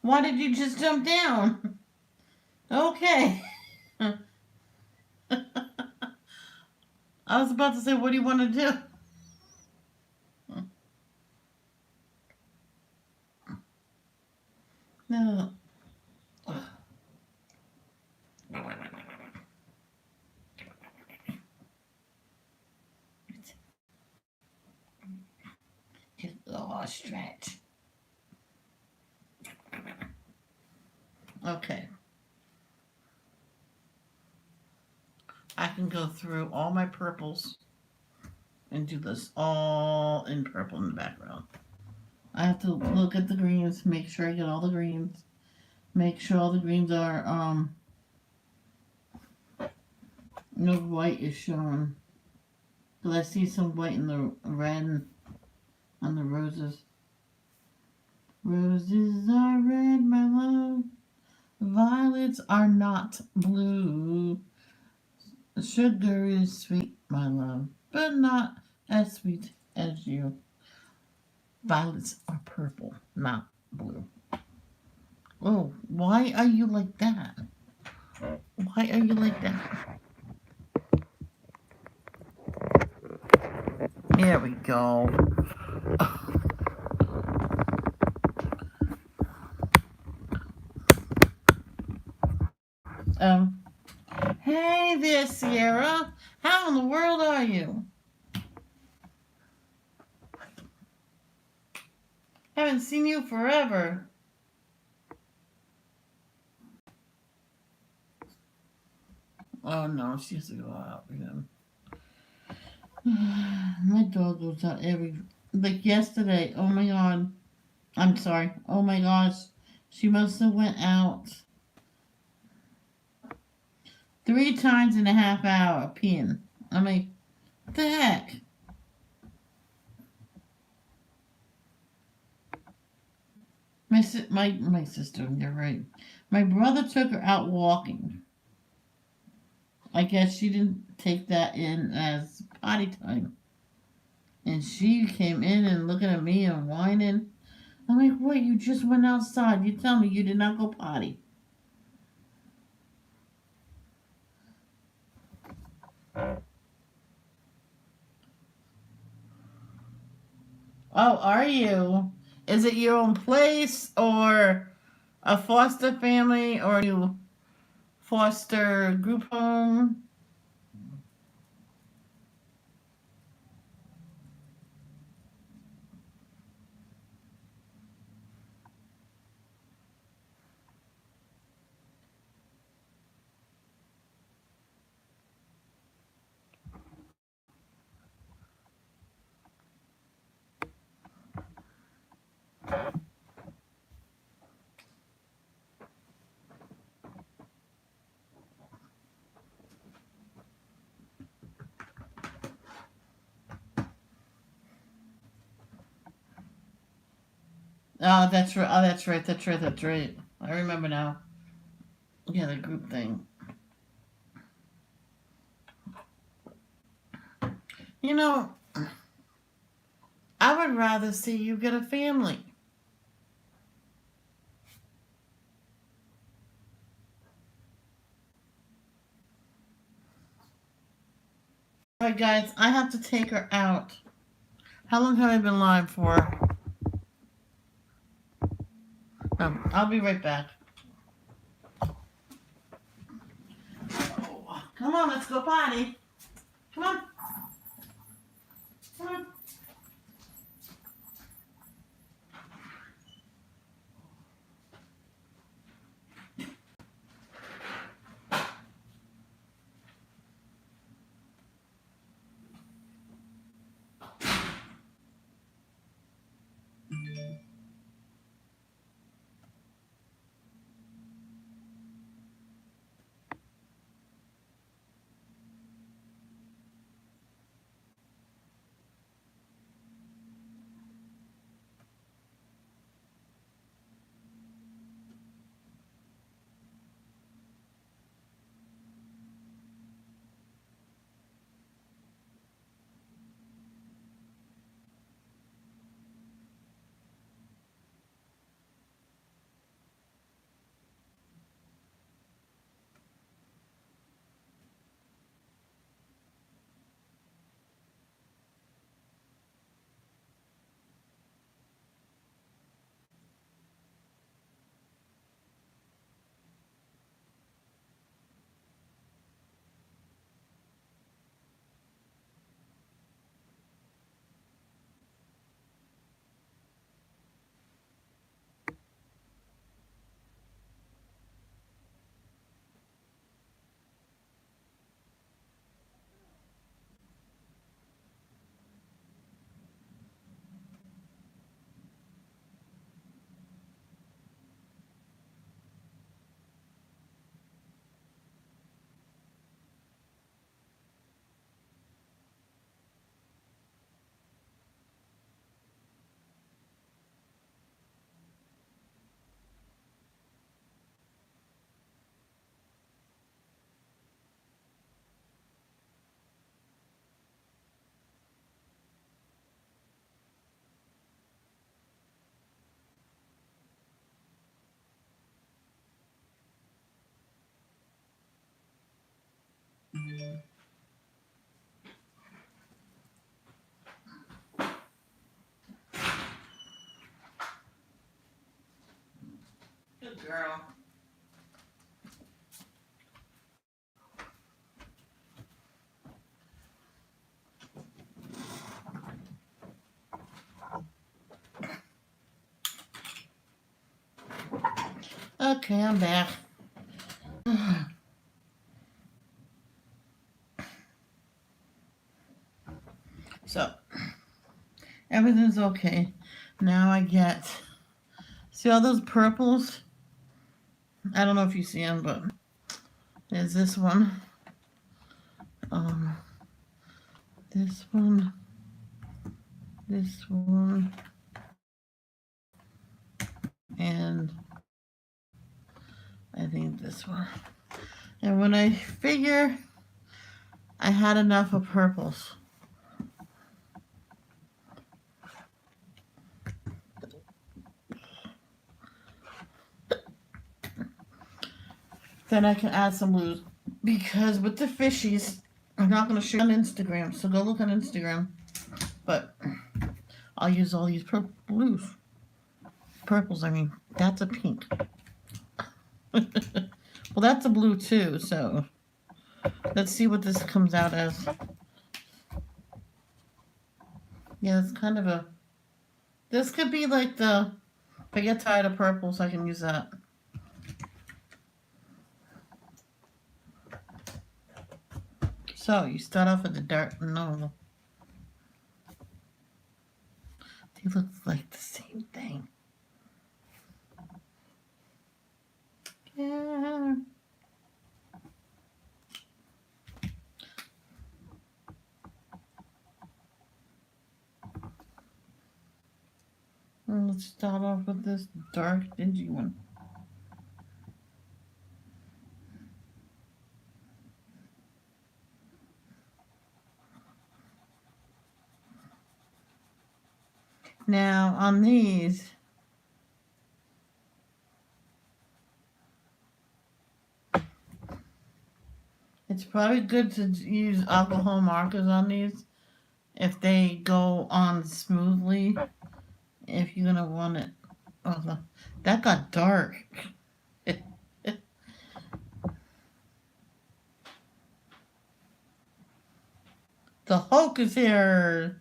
Why did you just jump down? Okay. I was about to say, what do you want to do? No. Oh, stretch. Okay. I can go through all my purples and do this all in purple in the background. I have to look at the greens, make sure I get all the greens, make sure all the greens are no white is shown. Because I see some white in the red on the roses. Roses are red, my love. Violets are not blue. Sugar is sweet, my love, but not as sweet as you. Violets are purple, not blue. Oh, why are you like that? Why are you like that? There we go. Um, hey there, Sierra. How in the world are you? Haven't seen you forever. Oh no, she has to go out again. My dog goes out like yesterday. Oh my god. I'm sorry. Oh my gosh. She must have went out 3 times in a half hour peeing. I'm like, what the heck? My sister, you're right. My brother took her out walking. I guess she didn't take that in as potty time. And she came in and looking at me and whining. I'm like, wait, you just went outside. You tell me you did not go potty. Oh, are you? Is it your own place or a foster family or you foster group home? Oh, that's right. Oh, that's right. That's right. That's right. I remember now. Yeah, the group thing. You know, I would rather see you get a family. All right, guys, I have to take her out. How long have I been live for? I'll be right back. Oh, come on, let's go potty. Come on. Come on. Good girl. Okay, I'm back. So, everything's okay. Now I get, see all those purples? I don't know if you see them, but there's this one. Um, this one. This one. And I think this one. And when I figure I had enough of purples, then I can add some blues. Because with the fishies, I'm not going to show you on Instagram, so go look on Instagram. But I'll use all these blues. Purples, I mean, that's a pink. Well, that's a blue too, so let's see what this comes out as. Yeah, it's kind of a, this could be like the, if I get tired of purples, I can use that. So you start off with the dark, no. They look like the same thing. Yeah. Let's start off with this dark, dingy one. Now, on these, it's probably good to use alcohol markers on these if they go on smoothly. If you're going to want it. Oh, that got dark. The Hulk is here.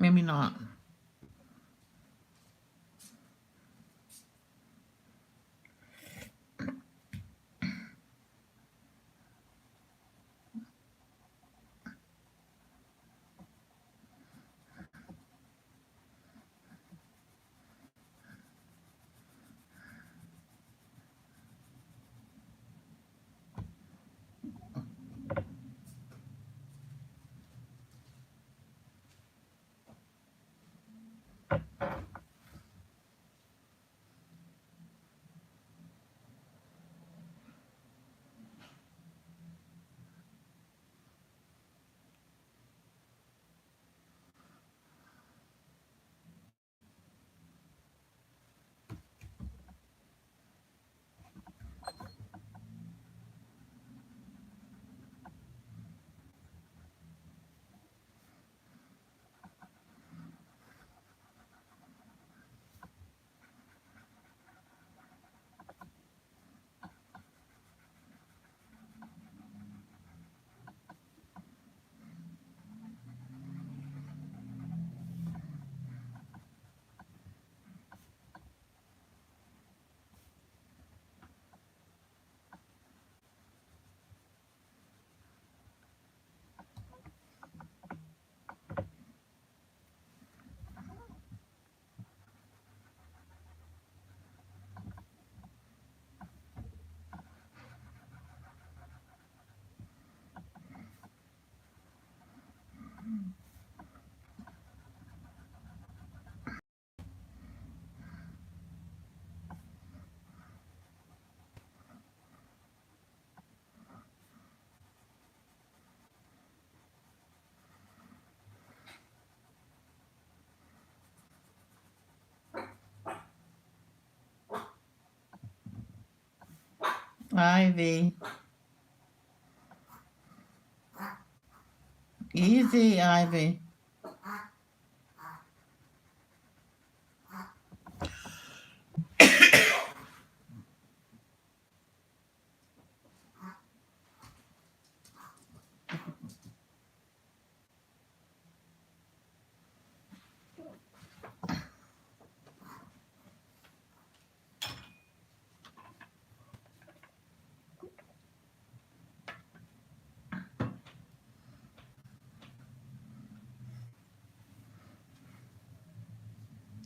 Maybe not. Ivy. Easy, Ivy.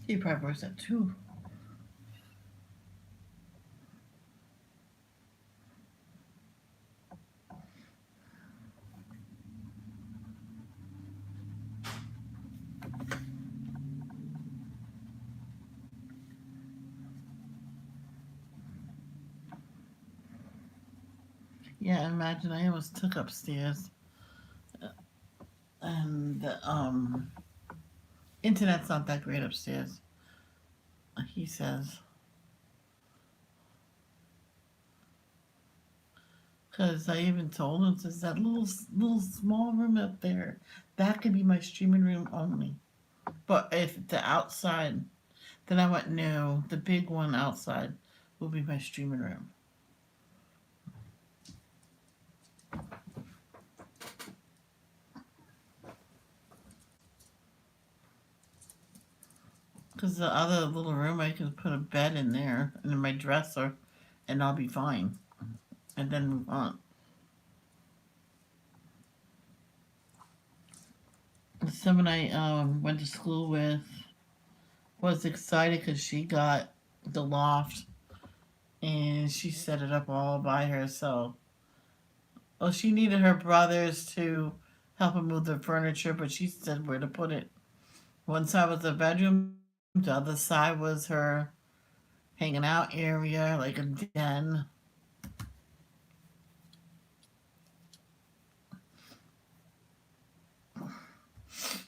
He probably wears that too. Yeah, imagine I almost took upstairs, and the internet's not that great upstairs. He says, because I even told him, says that little small room up there, that could be my streaming room only. But if the outside, then I went no, the big one outside will be my streaming room. Because the other little room, I can put a bed in there and in my dresser, and I'll be fine. And then move on. Someone I went to school with was excited because she got the loft and she set it up all by herself. Well, she needed her brothers to help her move the furniture, but she said where to put it. One side was the bedroom, the other side was her hanging out area, like a den.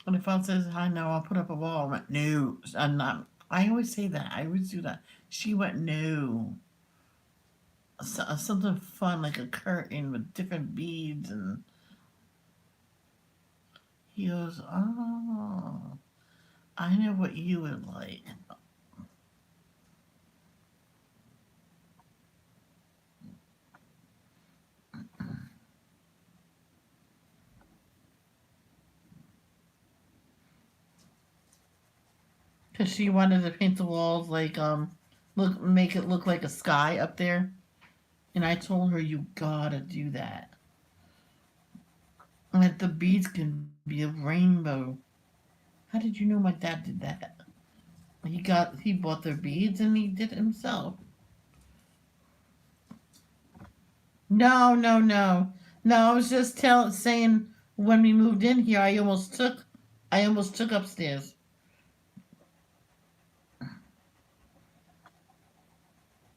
And if I says, I know, I'll put up a wall. I went, no, I'm not. I always say that. I always do that. She went, no. Something fun, like a curtain with different beads. And he goes, oh, I know what you would like. Because she wanted to paint the walls like, make it look like a sky up there. And I told her, you gotta do that. And that the beads can be a rainbow. How did you know my dad did that? He bought their beads and he did it himself. No, no, no. No, I was just saying when we moved in here I almost took upstairs.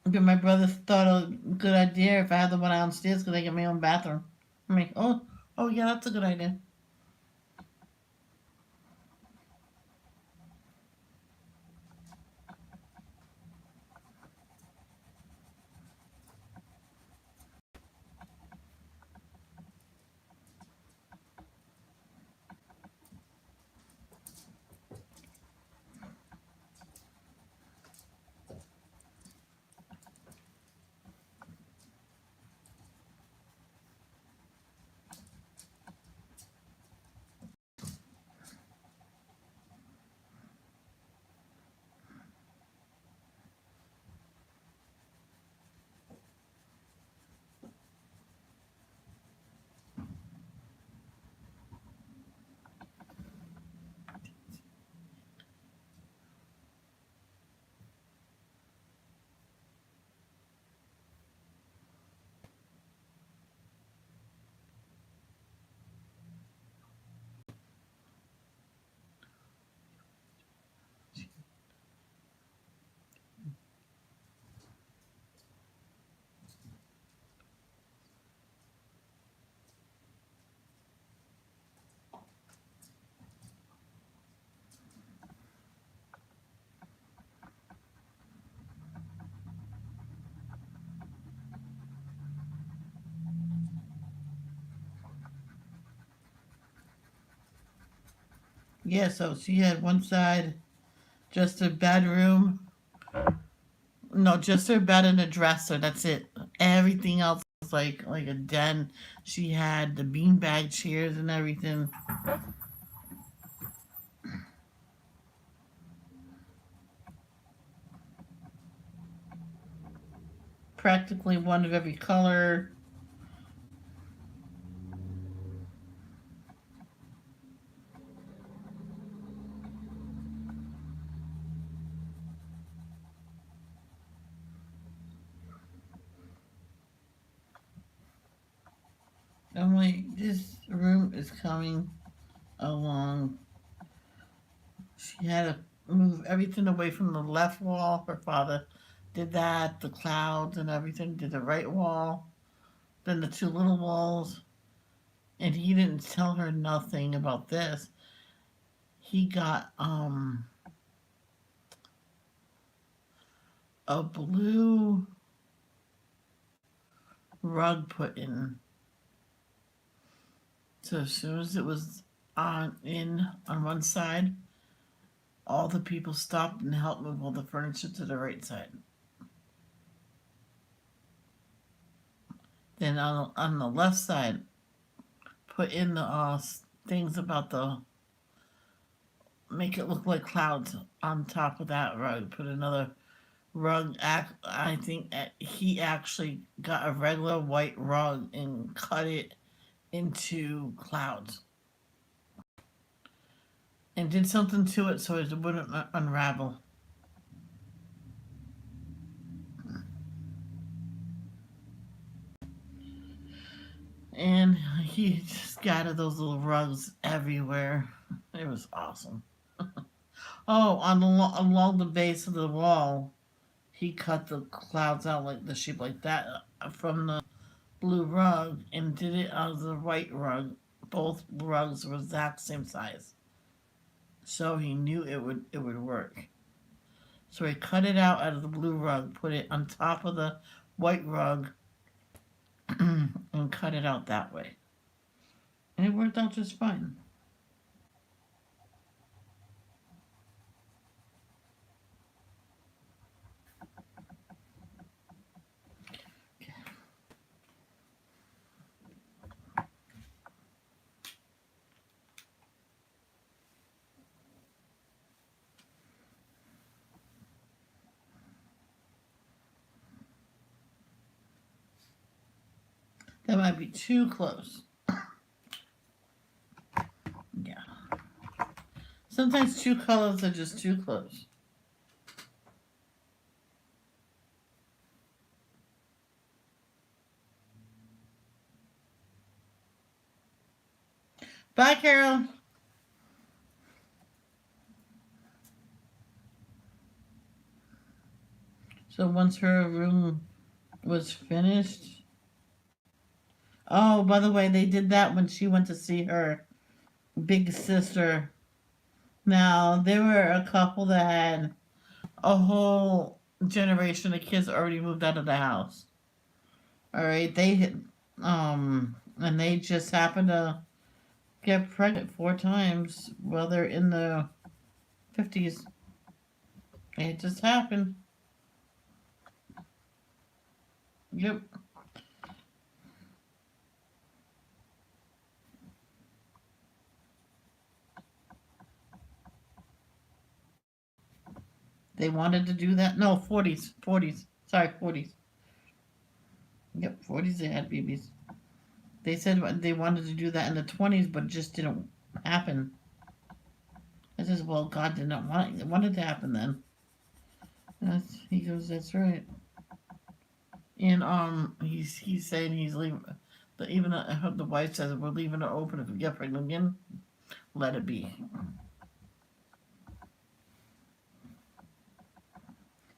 But my brother thought a good idea if I had the one downstairs because I get my own bathroom. I'm like, oh yeah, that's a good idea. Yeah, so she had one side just a bedroom. No, just her bed and a dresser. That's it. Everything else was like a den. She had the beanbag chairs and everything. Practically one of every color. I'm like, this room is coming along. She had to move everything away from the left wall. Her father did that, the clouds and everything, did the right wall, then the two little walls. And he didn't tell her nothing about this. He got a blue rug put in. So as soon as it was on one side, all the people stopped and helped move all the furniture to the right side. Then on the left side, put in the things about the make it look like clouds on top of that rug. Put another rug. I think he actually got a regular white rug and cut it into clouds and did something to it so it wouldn't unravel. And he scattered those little rugs everywhere. It was awesome. Oh, along the base of the wall, he cut the clouds out like the shape like that from the blue rug and did it out of the white rug. Both rugs were exact same size, so he knew it would work. So he cut it out of the blue rug, put it on top of the white rug, and cut it out that way, and it worked out just fine. That might be too close. Yeah. Sometimes two colors are just too close. Bye, Carol. So once her room was finished. Oh, by the way, they did that when she went to see her big sister. Now, there were a couple that had a whole generation of kids already moved out of the house. All right, and they just happened to get pregnant 4 times while they're in the 50s. It just happened. Yep. They wanted to do that. No, 40s. 40s. Sorry, 40s. Yep, 40s they had babies. They said they wanted to do that in the 20s, but it just didn't happen. I says, well, God did not want it to happen then. He goes, that's right. And he's saying he's leaving. Even the wife says we're leaving it open if we get pregnant again. Let it be.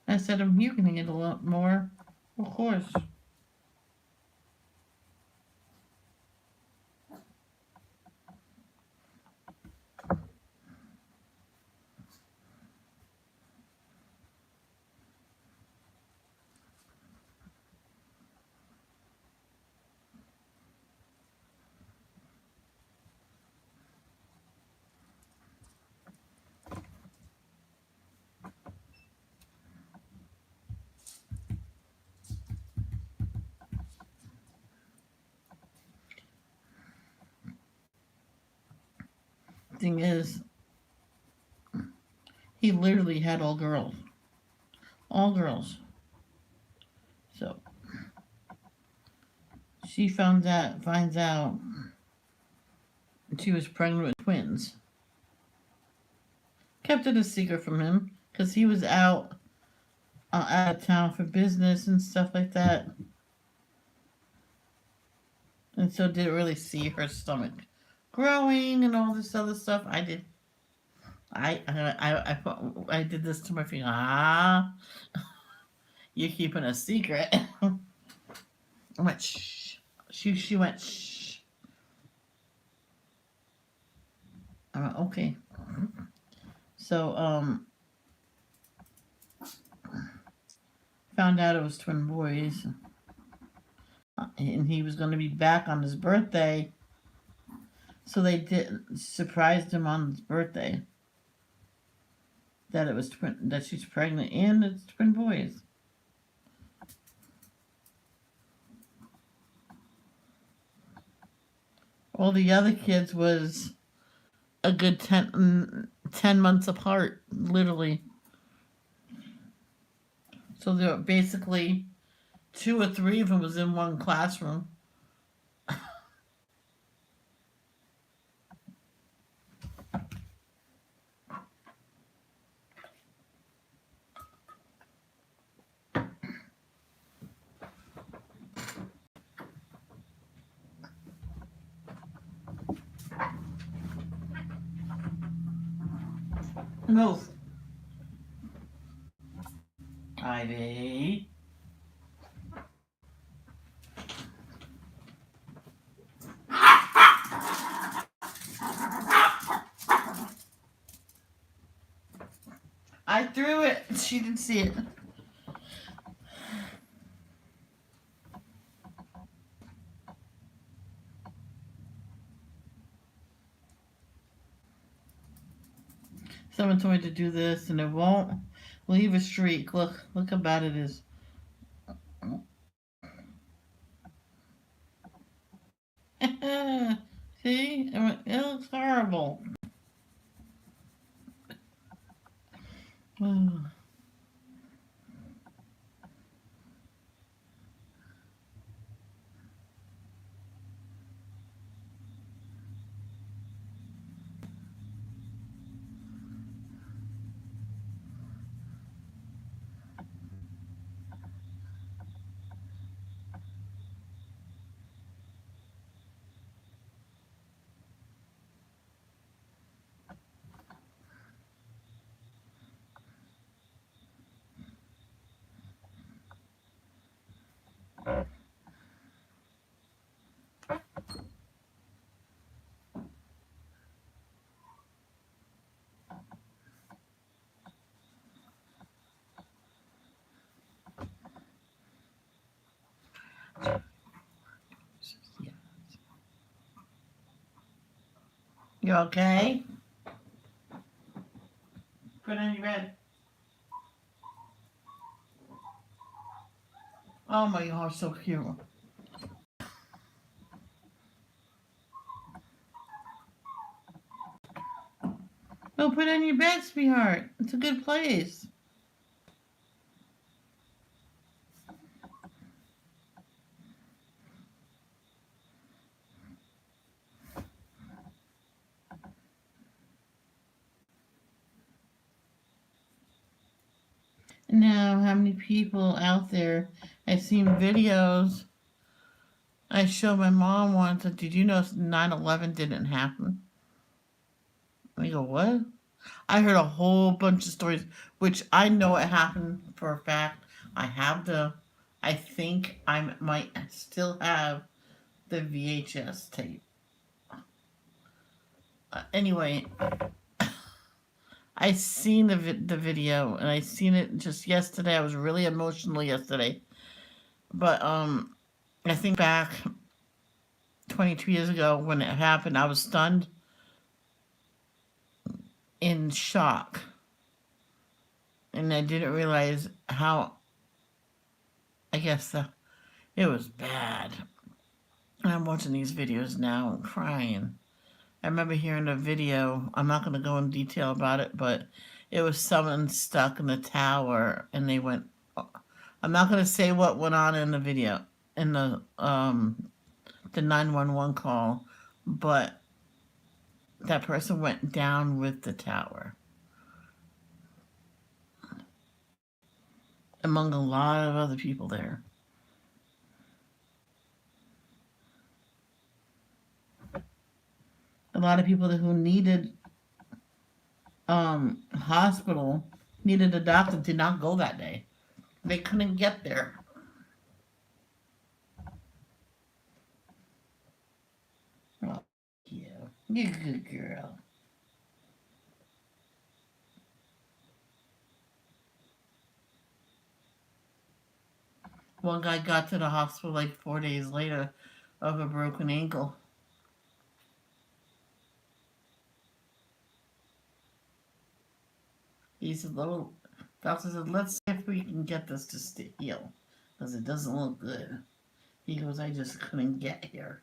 I said, you can handle a lot more. Of course. thing is, he literally had all girls. All girls. So she finds out she was pregnant with twins. Kept it a secret from him because he was out of town for business and stuff like that, and so didn't really see her stomach growing and all this other stuff. I did. I did this to my finger. Ah, you're keeping a secret. I went shh. She went shh. I went okay. So found out it was twin boys, and he was going to be back on his birthday. So they surprised him on his birthday that she's pregnant and it's twin boys. All the other kids was a good 10 months apart, literally. So there were basically 2 or 3 of them was in one classroom. Move. Ivy. I threw it. She didn't see it. Someone told me to do this and it won't leave a streak. Look how bad it is. See? It looks horrible. You okay? Put on your bed. Oh my God, so cute. No, put on your bed, sweetheart. It's a good place. Now, how many people out there? I've seen videos. I showed my mom once. Did you know 9/11 didn't happen? I go, what? I heard a whole bunch of stories, which I know it happened for a fact. I think I might still have the VHS tape. Anyway, I seen the video and I seen it just yesterday. I was really emotional yesterday, but I think back 22 years ago when it happened, I was stunned, in shock, and I didn't realize how. I guess it was bad. And I'm watching these videos now and crying. I remember hearing a video. I'm not going to go in detail about it, but it was someone stuck in the tower, and they went. I'm not going to say what went on in the video, in the 911 call, but that person went down with the tower, among a lot of other people there. A lot of people who needed hospital, needed a doctor, did not go that day. They couldn't get there. Oh, yeah, you're a good girl. One guy got to the hospital like 4 days later of a broken ankle. He said, "Little doctor said, let's see if we can get this to heal, because it doesn't look good." He goes, "I just couldn't get here."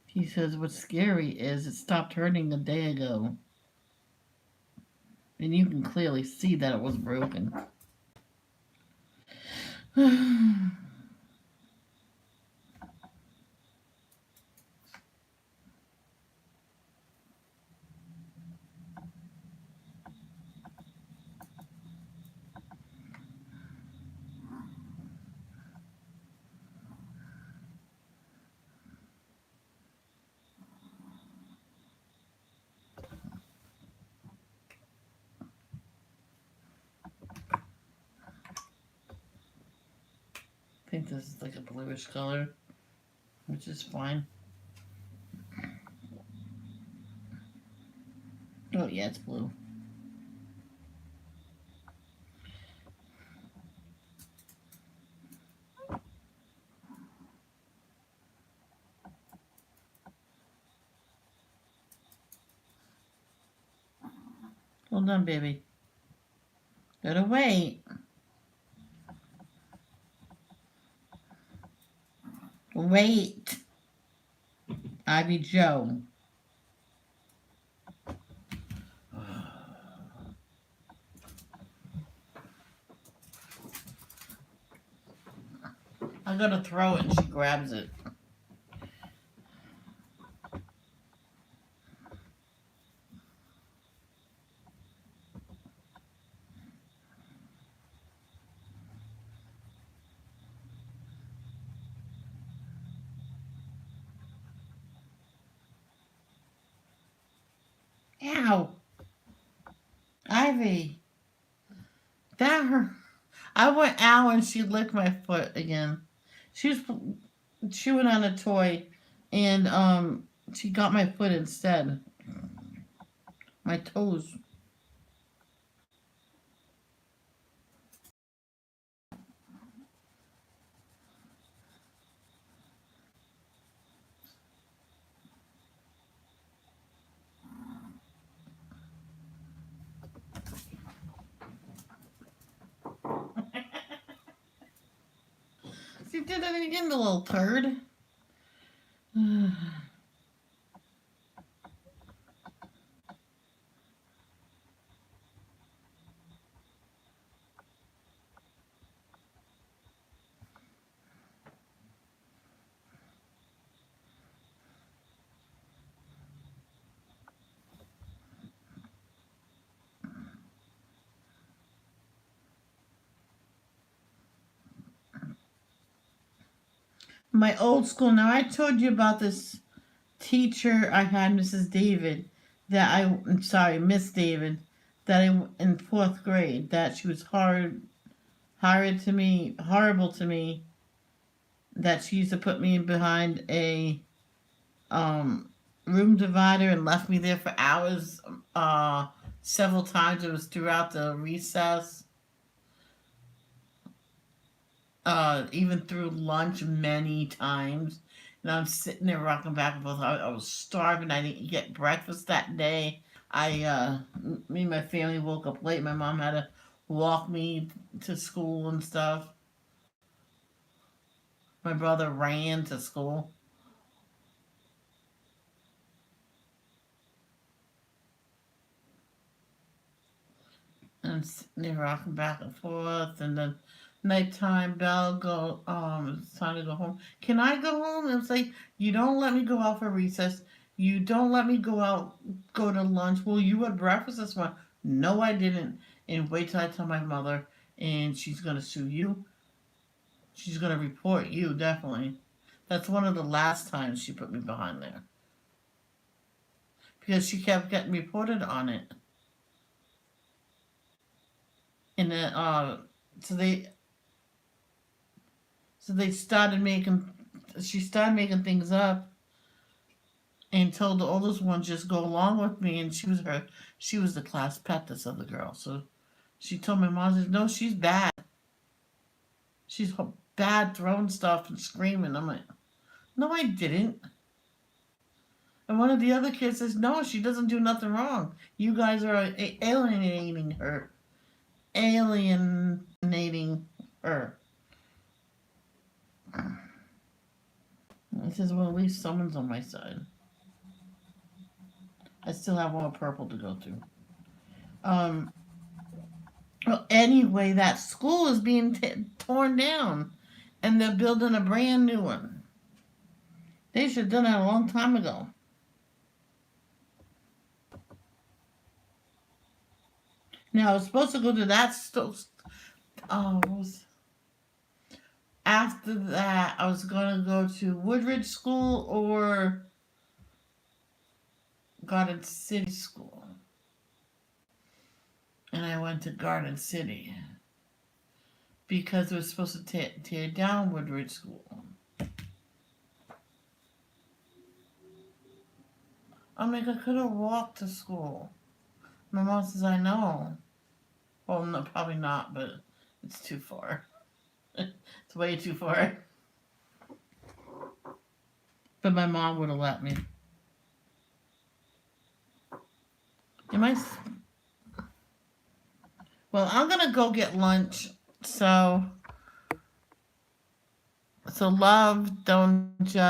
He says, "What's scary is it stopped hurting a day ago, and you can clearly see that it was broken." I think this is like a bluish color, which is fine. Oh yeah, it's blue. Hold on, baby. Gotta wait. Wait. Ivy Joe. I'm gonna throw it and she grabs it. Ow. Ivy. That hurt. I went ow and she licked my foot again. She was chewing on a toy and she got my foot instead. My toes. She did it again, the little turd. My old school. Now I told you about this teacher I had, Mrs. David, I'm sorry, Miss David, that in fourth grade, that she was horrible to me, that she used to put me behind a um, room divider and left me there for hours, several times. It was throughout the recess, even through lunch many times. And I'm sitting there rocking back and forth. I was starving. I didn't get breakfast that day. Me and my family woke up late. My mom had to walk me to school and stuff. My brother ran to school. And they're rocking back and forth, and then nighttime bell go. It's time to go home. Can I go home? And it's like, you don't let me go out for recess. You don't let me go to lunch. Well, you had breakfast this morning. No, I didn't. And wait till I tell my mother, and she's gonna sue you. She's gonna report you, definitely. That's one of the last times she put me behind there because she kept getting reported on it. And then, so they so they started making. She started making things up and told the oldest one just go along with me. And she was the class pet, this other girl. So she told my mom, says, no, she's bad. She's bad, throwing stuff and screaming. I'm like, no, I didn't. And one of the other kids says, no, she doesn't do nothing wrong. You guys are alienating her. Alienating her. He says, well, at least someone's on my side. I still have more purple to go through. Well, anyway, that school is being torn down, and they're building a brand new one. They should have done that a long time ago. Now, I was supposed to go to that after that, I was going to go to Woodridge School or Garden City School. And I went to Garden City because it was supposed to tear down Woodridge School. I'm like, I could have walked to school. My mom says, I know. Well, no, probably not, but it's too far. It's way too far. But my mom would have let me. Well, I'm gonna go get lunch. So love, don't judge.